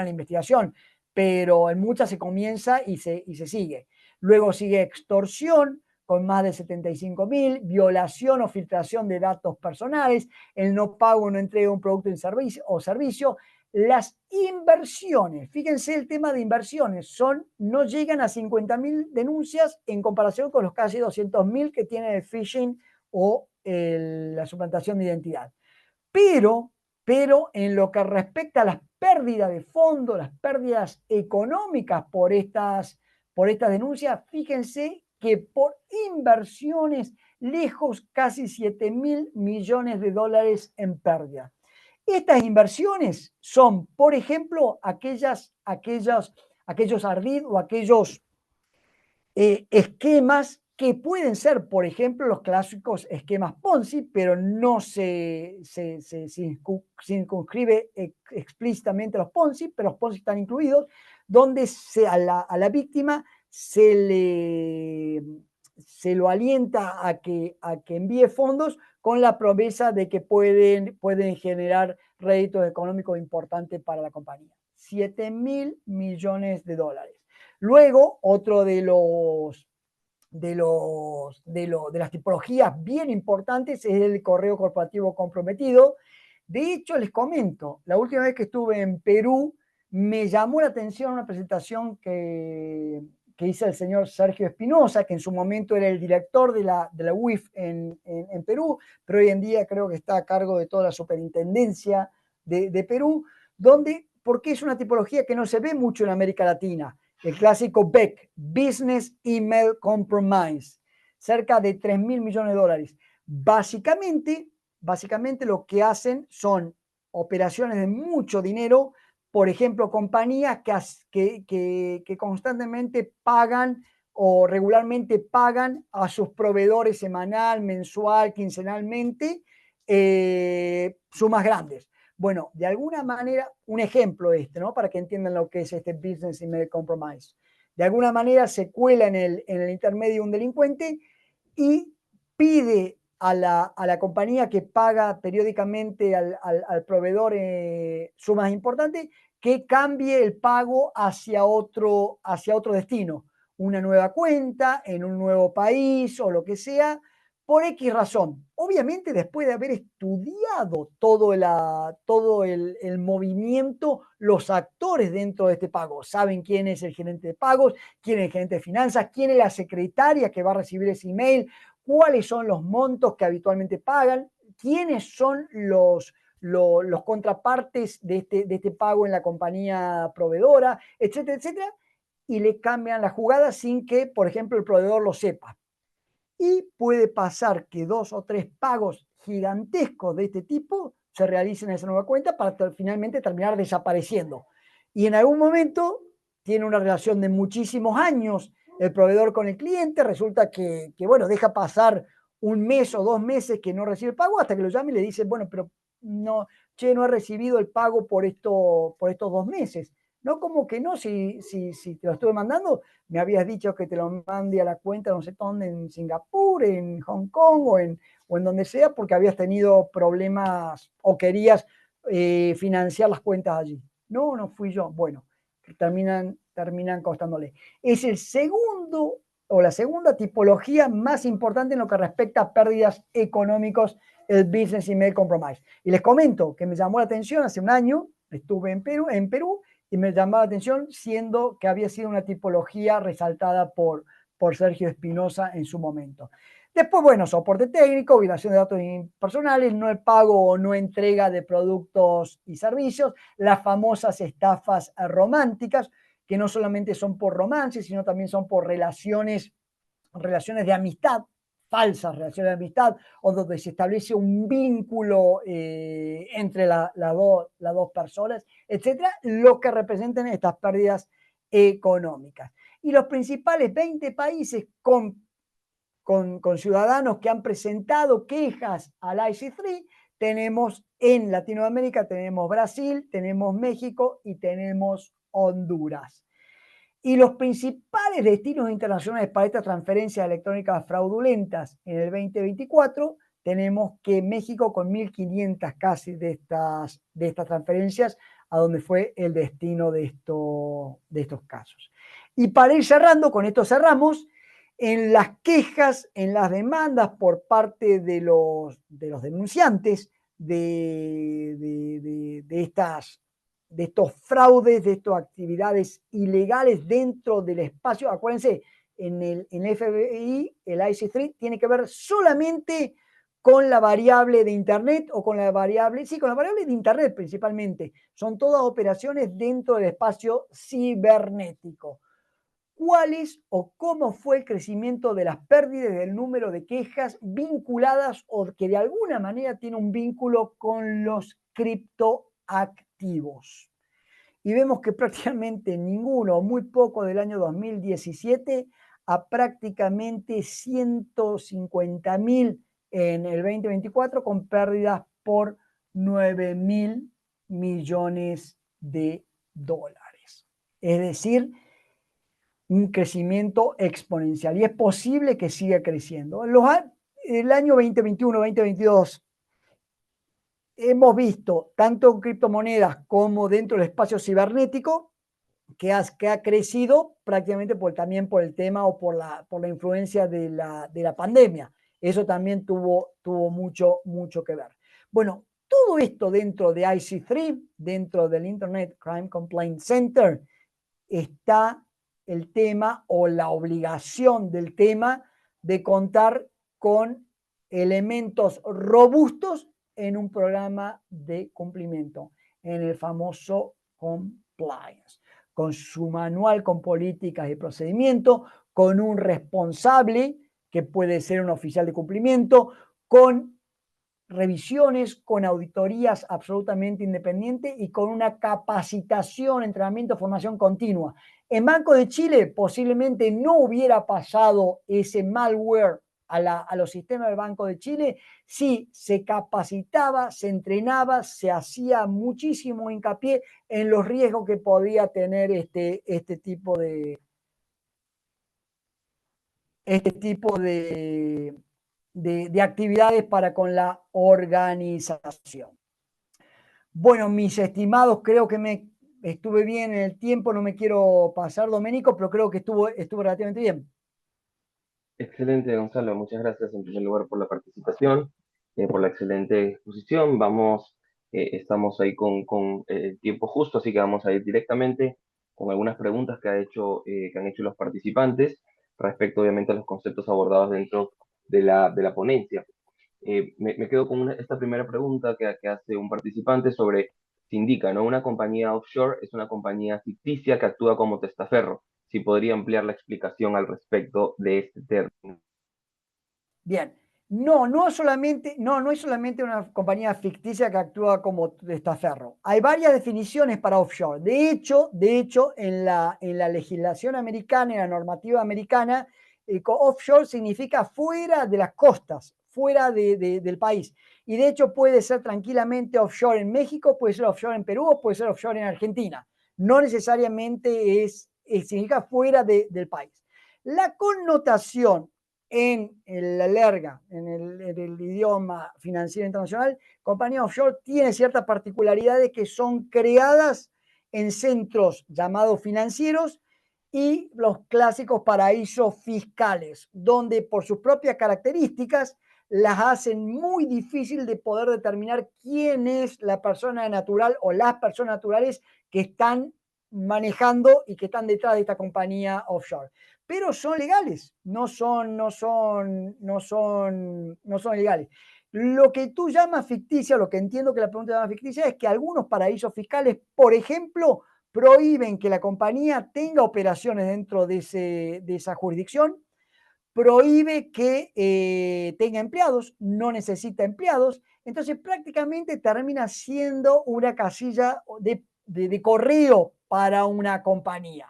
la investigación, pero en muchas se comienza y se sigue. Luego sigue extorsión, con más de 75.000, violación o filtración de datos personales, el no pago o no entrega de un producto o servicio, las inversiones. Fíjense el tema de inversiones, no llegan a 50.000 denuncias en comparación con los casi 200.000 que tiene el phishing o la suplantación de identidad. Pero en lo que respecta a las pérdidas de fondos, las pérdidas económicas por estas denuncias, fíjense que por inversiones lejos casi 7.000 millones de dólares en pérdida. Estas inversiones son, por ejemplo, aquellos ardid o aquellos esquemas que pueden ser, por ejemplo, los clásicos esquemas Ponzi, pero no se circunscribe explícitamente a los Ponzi, pero los Ponzi están incluidos, donde a la víctima se lo alienta a que envíe fondos con la promesa de que pueden generar réditos económicos importantes para la compañía. 7.000 millones de dólares. Luego, otro de las tipologías bien importantes es el correo corporativo comprometido. De hecho, les comento, la última vez que estuve en Perú, me llamó la atención una presentación que hizo el señor Sergio Espinosa, que en su momento era el director de la UIF en Perú, pero hoy en día creo que está a cargo de toda la superintendencia de Perú, porque es una tipología que no se ve mucho en América Latina. El clásico BEC, Business Email Compromise, cerca de 3.000 millones de dólares. Básicamente lo que hacen son operaciones de mucho dinero, por ejemplo, compañías que constantemente pagan o regularmente pagan a sus proveedores semanal, mensual, quincenalmente, sumas grandes. Bueno, de alguna manera, un ejemplo ¿no? Para que entiendan lo que es este Business Email Compromise. De alguna manera se cuela en el intermedio un delincuente y pide a la compañía que paga periódicamente al proveedor sumas importantes que cambie el pago hacia otro destino, una nueva cuenta, en un nuevo país o lo que sea, por X razón. Obviamente después de haber estudiado todo el movimiento, los actores dentro de este pago. Saben quién es el gerente de pagos, quién es el gerente de finanzas, quién es la secretaria que va a recibir ese email, cuáles son los montos que habitualmente pagan, quiénes son los contrapartes de este pago en la compañía proveedora, etcétera, etcétera, y le cambian la jugada sin que, por ejemplo, el proveedor lo sepa. Y puede pasar que 2 o 3 pagos gigantescos de este tipo se realicen en esa nueva cuenta para finalmente terminar desapareciendo. Y en algún momento tiene una relación de muchísimos años el proveedor con el cliente, resulta que bueno, deja pasar un mes o 2 meses que no recibe el pago hasta que lo llame y le dice, bueno, pero no he recibido el pago por estos 2 meses. No, como que no, si te lo estuve mandando, me habías dicho que te lo mande a la cuenta no sé dónde, en Singapur, en Hong Kong o en donde sea, porque habías tenido problemas o querías financiar las cuentas allí. No fui yo. Bueno, terminan costándole. Es el segundo o la segunda tipología más importante en lo que respecta a pérdidas económicas, el Business Email Compromise. Y les comento que me llamó la atención hace un año, estuve en Perú, y me llamaba la atención, siendo que había sido una tipología resaltada por Sergio Espinosa en su momento. Después, bueno, soporte técnico, violación de datos personales, no el pago o no entrega de productos y servicios, las famosas estafas románticas, que no solamente son por romances, sino también son por relaciones de amistad falsas relaciones de amistad o donde se establece un vínculo entre las dos personas, etcétera, lo que representan estas pérdidas económicas. Y los principales 20 países con ciudadanos que han presentado quejas al IC3, tenemos en Latinoamérica, tenemos Brasil, tenemos México y tenemos Honduras. Y los principales destinos internacionales para estas transferencias electrónicas fraudulentas en el 2024, tenemos que México con 1.500 casi de estas transferencias, a donde fue el destino de estos casos. Y para ir cerrando, con esto cerramos, en las quejas, en las demandas por parte de los denunciantes de estos fraudes, de estas actividades ilegales dentro del espacio. Acuérdense, en el FBI, el IC3 tiene que ver solamente con la variable de Internet o con la variable de Internet principalmente. Son todas operaciones dentro del espacio cibernético. ¿Cuál es o cómo fue el crecimiento de las pérdidas del número de quejas vinculadas o que de alguna manera tiene un vínculo con los criptoactivos? Y vemos que prácticamente ninguno, muy poco del año 2017 a prácticamente 150.000 en el 2024 con pérdidas por 9.000 millones de dólares. Es decir, un crecimiento exponencial y es posible que siga creciendo. El año 2021, 2022 hemos visto tanto en criptomonedas como dentro del espacio cibernético que ha crecido prácticamente también por el tema o por la influencia de la pandemia. Eso también tuvo mucho que ver. Bueno, todo esto dentro de IC3, dentro del Internet Crime Complaint Center, está el tema o la obligación del tema de contar con elementos robustos en un programa de cumplimiento, en el famoso compliance, con su manual con políticas y procedimientos, con un responsable que puede ser un oficial de cumplimiento, con revisiones, con auditorías absolutamente independientes y con una capacitación, entrenamiento, formación continua. En Banco de Chile posiblemente no hubiera pasado ese malware a los sistemas del Banco de Chile si se capacitaba, se entrenaba, se hacía muchísimo hincapié en los riesgos que podía tener este tipo de actividades para con la organización. Bueno, mis estimados, creo que estuve bien en el tiempo, no me quiero pasar, Domenico, pero creo que estuvo relativamente bien. Excelente, Gonzalo. Muchas gracias en primer lugar por la participación, por la excelente exposición. Estamos ahí con el tiempo justo, así que vamos a ir directamente con algunas preguntas que han hecho los participantes respecto, obviamente, a los conceptos abordados dentro de la ponencia. Me quedo con esta primera pregunta que hace un participante sobre, se indica, ¿no? Una compañía offshore es una compañía ficticia que actúa como testaferro. Si podría ampliar la explicación al respecto de este término. Bien. No es solamente una compañía ficticia que actúa como testaferro. Hay varias definiciones para offshore. De hecho, en la legislación americana, en la normativa americana, offshore significa fuera de las costas, fuera del país. Y de hecho puede ser tranquilamente offshore en México, puede ser offshore en Perú o puede ser offshore en Argentina. No necesariamente significa fuera del país. La connotación en la lerga, en el idioma financiero internacional, compañía offshore tiene ciertas particularidades que son creadas en centros llamados financieros y los clásicos paraísos fiscales, donde por sus propias características las hacen muy difícil de poder determinar quién es la persona natural o las personas naturales que están manejando y que están detrás de esta compañía offshore. Pero son legales, no son ilegales. Lo que tú llamas ficticia, lo que entiendo que la pregunta llama ficticia, es que algunos paraísos fiscales, por ejemplo, prohíben que la compañía tenga operaciones dentro de esa jurisdicción, prohíbe que tenga empleados, no necesita empleados, entonces prácticamente termina siendo una casilla de correo para una compañía.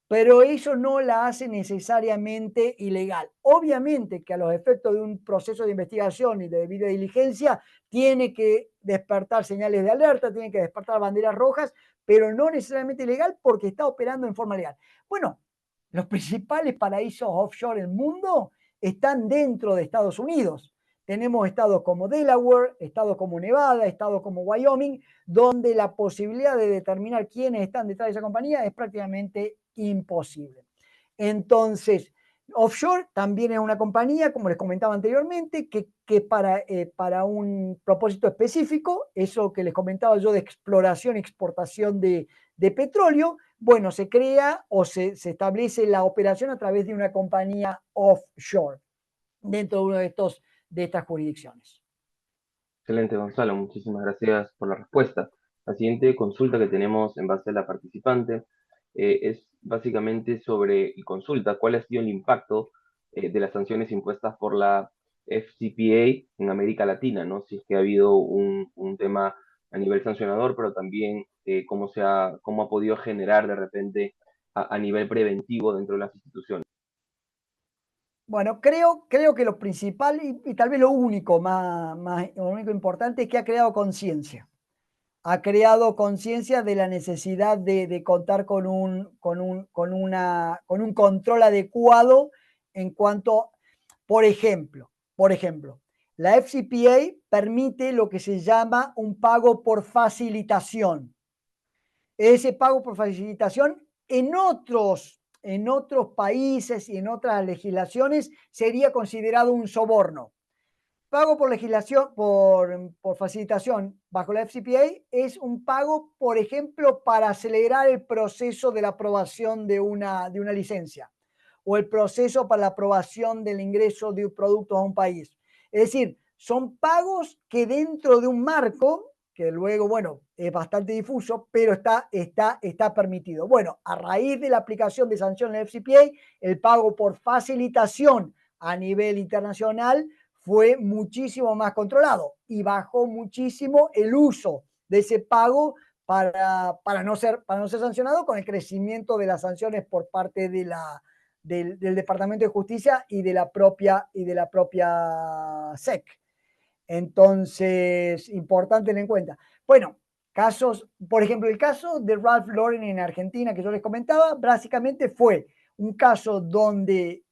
Pero eso no la hace necesariamente ilegal. Obviamente que a los efectos de un proceso de investigación y de debida diligencia tiene que despertar señales de alerta, tiene que despertar banderas rojas, pero no necesariamente ilegal porque está operando en forma legal. Bueno, los principales paraísos offshore del mundo están dentro de Estados Unidos. Tenemos estados como Delaware, estados como Nevada, estados como Wyoming, donde la posibilidad de determinar quiénes están detrás de esa compañía es prácticamente imposible. Entonces, offshore también es una compañía, como les comentaba anteriormente, que para un propósito específico, eso que les comentaba yo de exploración y exportación de petróleo, bueno, se crea o se establece la operación a través de una compañía offshore dentro de uno de estas jurisdicciones. Excelente, Gonzalo. Muchísimas gracias por la respuesta. La siguiente consulta que tenemos en base a la participante es básicamente sobre, y consulta, cuál ha sido el impacto de las sanciones impuestas por la FCPA en América Latina, ¿no? Si es que ha habido un tema a nivel sancionador, pero también cómo ha podido generar de repente a nivel preventivo dentro de las instituciones. Bueno, creo que lo principal y tal vez lo único, lo único importante es que ha creado conciencia. Ha creado conciencia de la necesidad de contar con un control adecuado en cuanto, por ejemplo, la FCPA permite lo que se llama un pago por facilitación. Ese pago por facilitación en otros países y en otras legislaciones sería considerado un soborno. Pago por legislación, por facilitación bajo la FCPA es un pago, por ejemplo, para acelerar el proceso de la aprobación de una licencia o el proceso para la aprobación del ingreso de productos a un país. Es decir, son pagos que dentro de un marco, que luego, bueno, es bastante difuso, pero está permitido. Bueno, a raíz de la aplicación de sanciones en la FCPA, el pago por facilitación a nivel internacional fue muchísimo más controlado y bajó muchísimo el uso de ese pago para no ser sancionado con el crecimiento de las sanciones por parte del Departamento de Justicia y de la propia SEC. Entonces, importante tener en cuenta. Bueno, casos, por ejemplo, el caso de Ralph Lauren en Argentina que yo les comentaba, básicamente fue un caso donde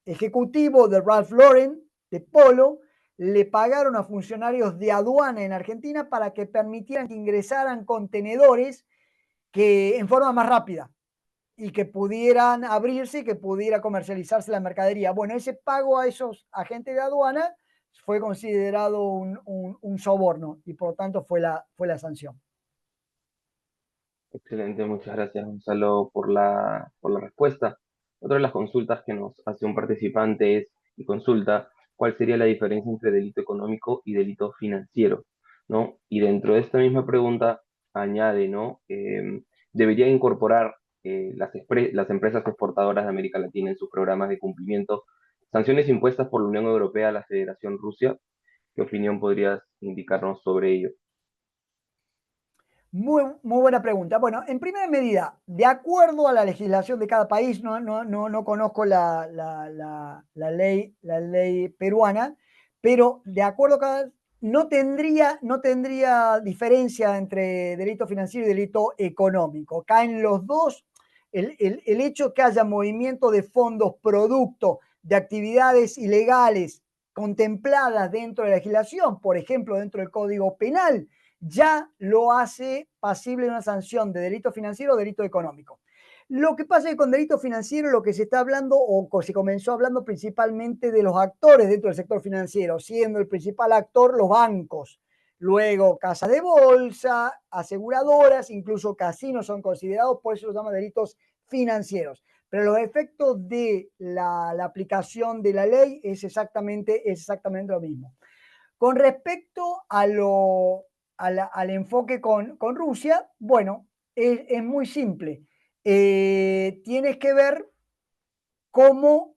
ejecutivo de Ralph Lauren, de Polo, le pagaron a funcionarios de aduana en Argentina para que permitieran que ingresaran contenedores que en forma más rápida y que pudieran abrirse y que pudiera comercializarse la mercadería. Bueno, ese pago a esos agentes de aduana fue considerado un soborno y por lo tanto fue la sanción. Excelente, muchas gracias, Gonzalo, por la respuesta. Otra de las consultas que nos hace un participante es, y consulta, ¿cuál sería la diferencia entre delito económico y delito financiero? ¿No? Y dentro de esta misma pregunta añade, ¿no? Debería incorporar las empresas exportadoras de América Latina en sus programas de cumplimiento sanciones impuestas por la Unión Europea a la Federación Rusia. ¿Qué opinión podrías indicarnos sobre ello? Muy buena pregunta. Bueno, en primera medida, de acuerdo a la legislación de cada país, no conozco la ley peruana, pero de acuerdo a cada, no tendría diferencia entre delito financiero y delito económico. Caen los dos. El hecho que haya movimiento de fondos producto de actividades ilegales contempladas dentro de la legislación, por ejemplo, dentro del Código Penal, ya lo hace pasible de una sanción de delito financiero o delito económico. Lo que pasa es que con delito financiero lo que se está hablando o se comenzó hablando principalmente de los actores dentro del sector financiero, siendo el principal actor los bancos. Luego, casas de bolsa, aseguradoras, incluso casinos son considerados, por eso los llaman delitos financieros. Pero los efectos de la aplicación de la ley es exactamente lo mismo. Con respecto al enfoque con Rusia, bueno, es muy simple. Tienes que ver cómo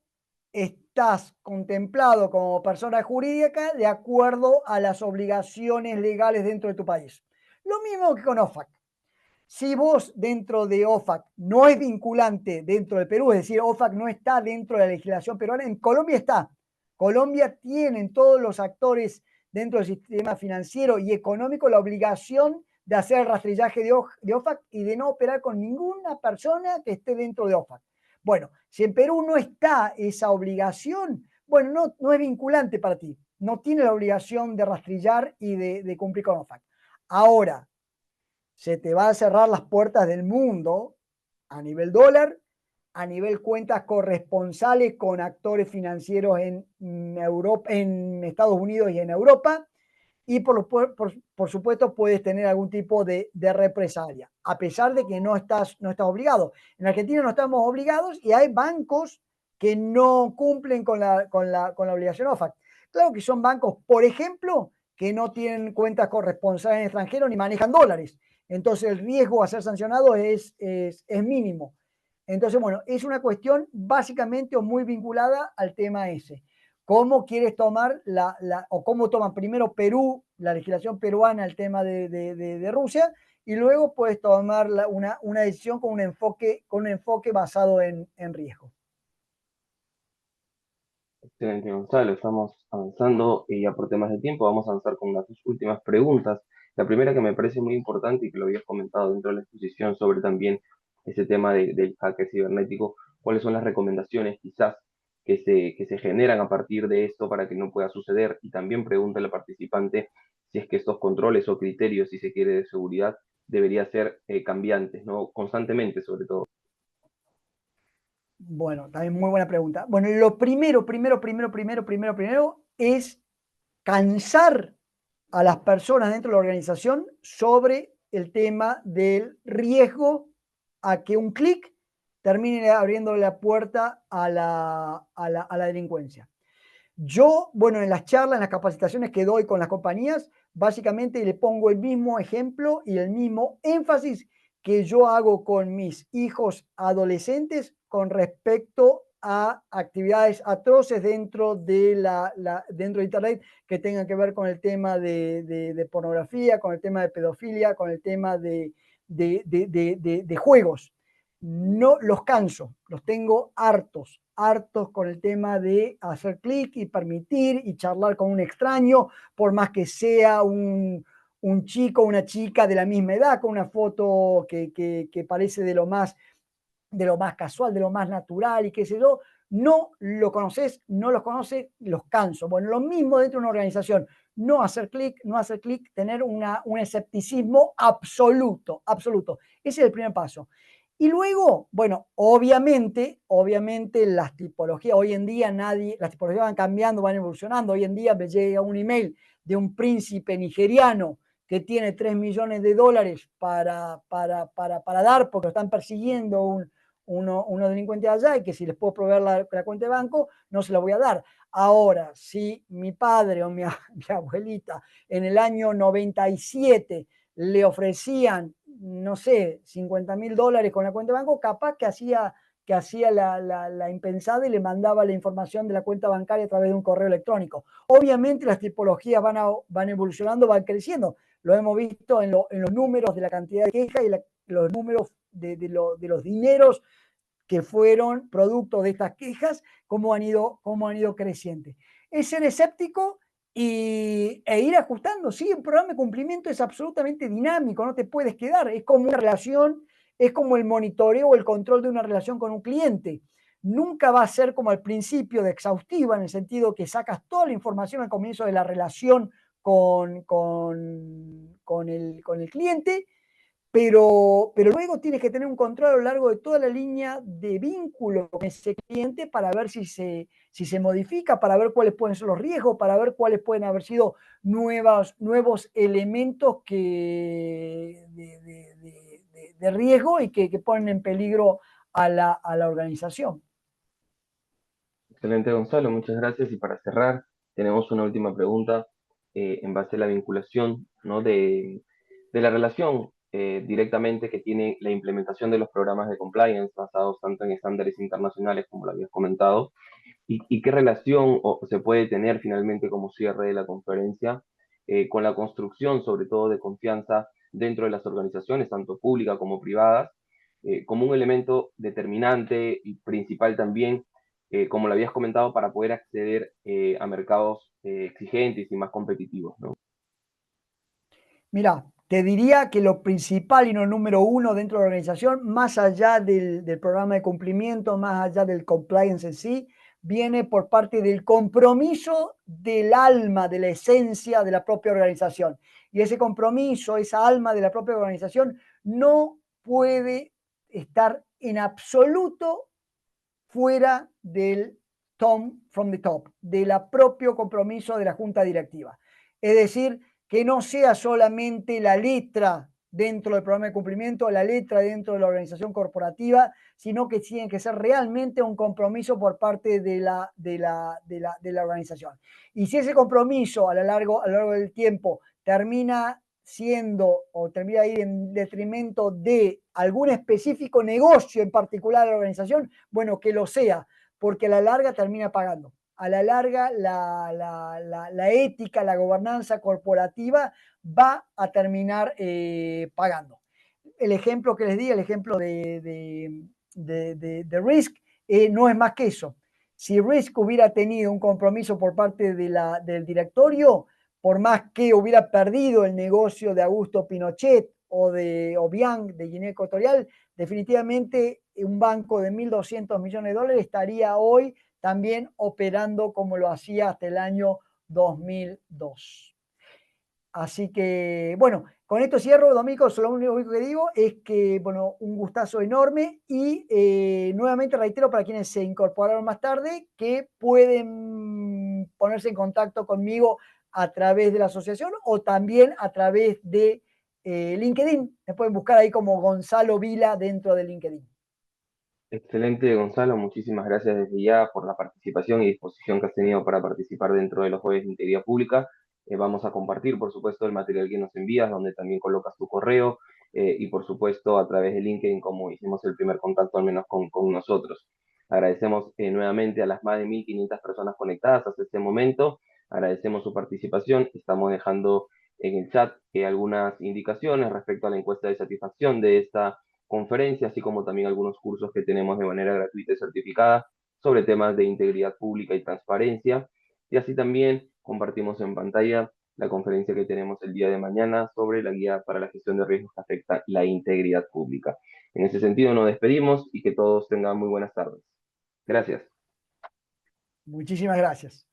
estás contemplado como persona jurídica de acuerdo a las obligaciones legales dentro de tu país. Lo mismo que con OFAC. Si vos dentro de OFAC no es vinculante dentro del Perú, es decir, OFAC no está dentro de la legislación peruana, en Colombia está. Colombia tienen todos los actores dentro del sistema financiero y económico la obligación de hacer el rastrillaje de OFAC y de no operar con ninguna persona que esté dentro de OFAC. Bueno, si en Perú no está esa obligación, bueno, no es vinculante para ti. No tiene la obligación de rastrillar y de cumplir con OFAC. Ahora, se te van a cerrar las puertas del mundo a nivel dólar, a nivel cuentas corresponsales con actores financieros en Europa, en Estados Unidos y en Europa, y por supuesto puedes tener algún tipo de represalia, a pesar de que no estás obligado. En Argentina no estamos obligados y hay bancos que no cumplen con la obligación OFAC. Claro que son bancos, por ejemplo, que no tienen cuentas corresponsales en extranjero ni manejan dólares. Entonces el riesgo a ser sancionado es mínimo. Entonces, bueno, es una cuestión básicamente o muy vinculada al tema ese. ¿Cómo quieres tomar o cómo toma primero Perú, la legislación peruana, el tema de Rusia, y luego puedes tomar una decisión con un enfoque basado en riesgo? Excelente, Gonzalo. Estamos avanzando y ya por temas de tiempo vamos a avanzar con las dos últimas preguntas. La primera que me parece muy importante y que lo habías comentado dentro de la exposición sobre también ese tema del hacker cibernético, ¿cuáles son las recomendaciones quizás que se generan a partir de esto para que no pueda suceder? Y también pregunta al participante si es que estos controles o criterios, si se quiere, de seguridad debería ser cambiantes, ¿no? Constantemente, sobre todo. Bueno, también muy buena pregunta. Bueno, lo primero es cansar a las personas dentro de la organización sobre el tema del riesgo a que un clic termine abriendo la puerta a la delincuencia. Yo, bueno, en las charlas, en las capacitaciones que doy con las compañías, básicamente le pongo el mismo ejemplo y el mismo énfasis que yo hago con mis hijos adolescentes con respecto a actividades atroces dentro dentro de Internet que tengan que ver con el tema de pornografía, con el tema de pedofilia, con el tema de juegos. No los canso, los tengo hartos con el tema de hacer clic y permitir y charlar con un extraño, por más que sea un chico o una chica de la misma edad, con una foto que parece de lo más casual, de lo más natural y qué sé yo. No lo conoces, no los conoces, los canso. Bueno, lo mismo dentro de una organización. No hacer clic, tener un escepticismo absoluto, absoluto. Ese es el primer paso. Y luego, bueno, obviamente las tipologías, hoy en día las tipologías van cambiando, van evolucionando. Hoy en día me llega un email de un príncipe nigeriano que tiene 3 millones de dólares para dar porque lo están persiguiendo unos delincuentes allá y que si les puedo proveer la cuenta de banco, no se la voy a dar. Ahora, si mi padre o mi abuelita en el año 97 le ofrecían, no sé, 50.000 dólares con la cuenta de banco, capaz que hacía la impensada y le mandaba la información de la cuenta bancaria a través de un correo electrónico. Obviamente las tipologías van evolucionando, van creciendo. Lo hemos visto en los números de la cantidad de quejas y los números de los dineros que fueron producto de estas quejas, cómo han ido creciendo. Es ser escéptico e ir ajustando. Sí, el programa de cumplimiento es absolutamente dinámico, no te puedes quedar. Es como una relación, es como el monitoreo o el control de una relación con un cliente. Nunca va a ser como al principio de exhaustiva, en el sentido que sacas toda la información al comienzo de la relación con el cliente, pero luego tienes que tener un control a lo largo de toda la línea de vínculo con ese cliente para ver si se modifica, para ver cuáles pueden ser los riesgos, para ver cuáles pueden haber sido nuevos elementos de riesgo y que ponen en peligro a la organización. Excelente, Gonzalo, muchas gracias. Y para cerrar, tenemos una última pregunta en base a la vinculación, ¿no? de la relación directamente que tiene la implementación de los programas de compliance basados tanto en estándares internacionales, como lo habías comentado, y qué relación se puede tener finalmente como cierre de la conferencia con la construcción, sobre todo, de confianza dentro de las organizaciones, tanto públicas como privadas, como un elemento determinante y principal también, como lo habías comentado, para poder acceder a mercados exigentes y más competitivos, ¿no? Mira, te diría que lo principal y lo número uno dentro de la organización, más allá del programa de cumplimiento, más allá del compliance en sí, viene por parte del compromiso del alma, de la esencia de la propia organización. Y ese compromiso, esa alma de la propia organización, no puede estar en absoluto fuera del tom from the top, del propio compromiso de la junta directiva. Es decir, que no sea solamente la letra dentro del programa de cumplimiento, la letra dentro de la organización corporativa, sino que tiene que ser realmente un compromiso por parte de la organización. Y si ese compromiso a lo largo del tiempo termina siendo o termina ir en detrimento de algún específico negocio en particular de la organización, bueno, que lo sea, porque a la larga termina pagando. A la larga, la ética, la gobernanza corporativa va a terminar pagando. El ejemplo que les di, el ejemplo de Risk, no es más que eso. Si Risk hubiera tenido un compromiso por parte del directorio, por más que hubiera perdido el negocio de Augusto Pinochet o de Obiang de Guinea Ecuatorial, definitivamente un banco de 1.200 millones de dólares estaría hoy también operando como lo hacía hasta el año 2002. Así que, bueno, con esto cierro, Domico. Lo único que digo es que, bueno, un gustazo enorme y nuevamente reitero para quienes se incorporaron más tarde que pueden ponerse en contacto conmigo a través de la asociación o también a través de LinkedIn. Me pueden buscar ahí como Gonzalo Vila dentro de LinkedIn. Excelente, Gonzalo. Muchísimas gracias desde ya por la participación y disposición que has tenido para participar dentro de los jueves de Integridad Pública. Vamos a compartir, por supuesto, el material que nos envías, donde también colocas tu correo y, por supuesto, a través de LinkedIn, como hicimos el primer contacto, al menos con nosotros. Agradecemos nuevamente a las más de 1.500 personas conectadas hasta este momento. Agradecemos su participación. Estamos dejando en el chat algunas indicaciones respecto a la encuesta de satisfacción de esta conferencia, así como también algunos cursos que tenemos de manera gratuita y certificada sobre temas de integridad pública y transparencia. Y así también compartimos en pantalla la conferencia que tenemos el día de mañana sobre la guía para la gestión de riesgos que afecta la integridad pública. En ese sentido, nos despedimos y que todos tengan muy buenas tardes. Gracias. Muchísimas gracias.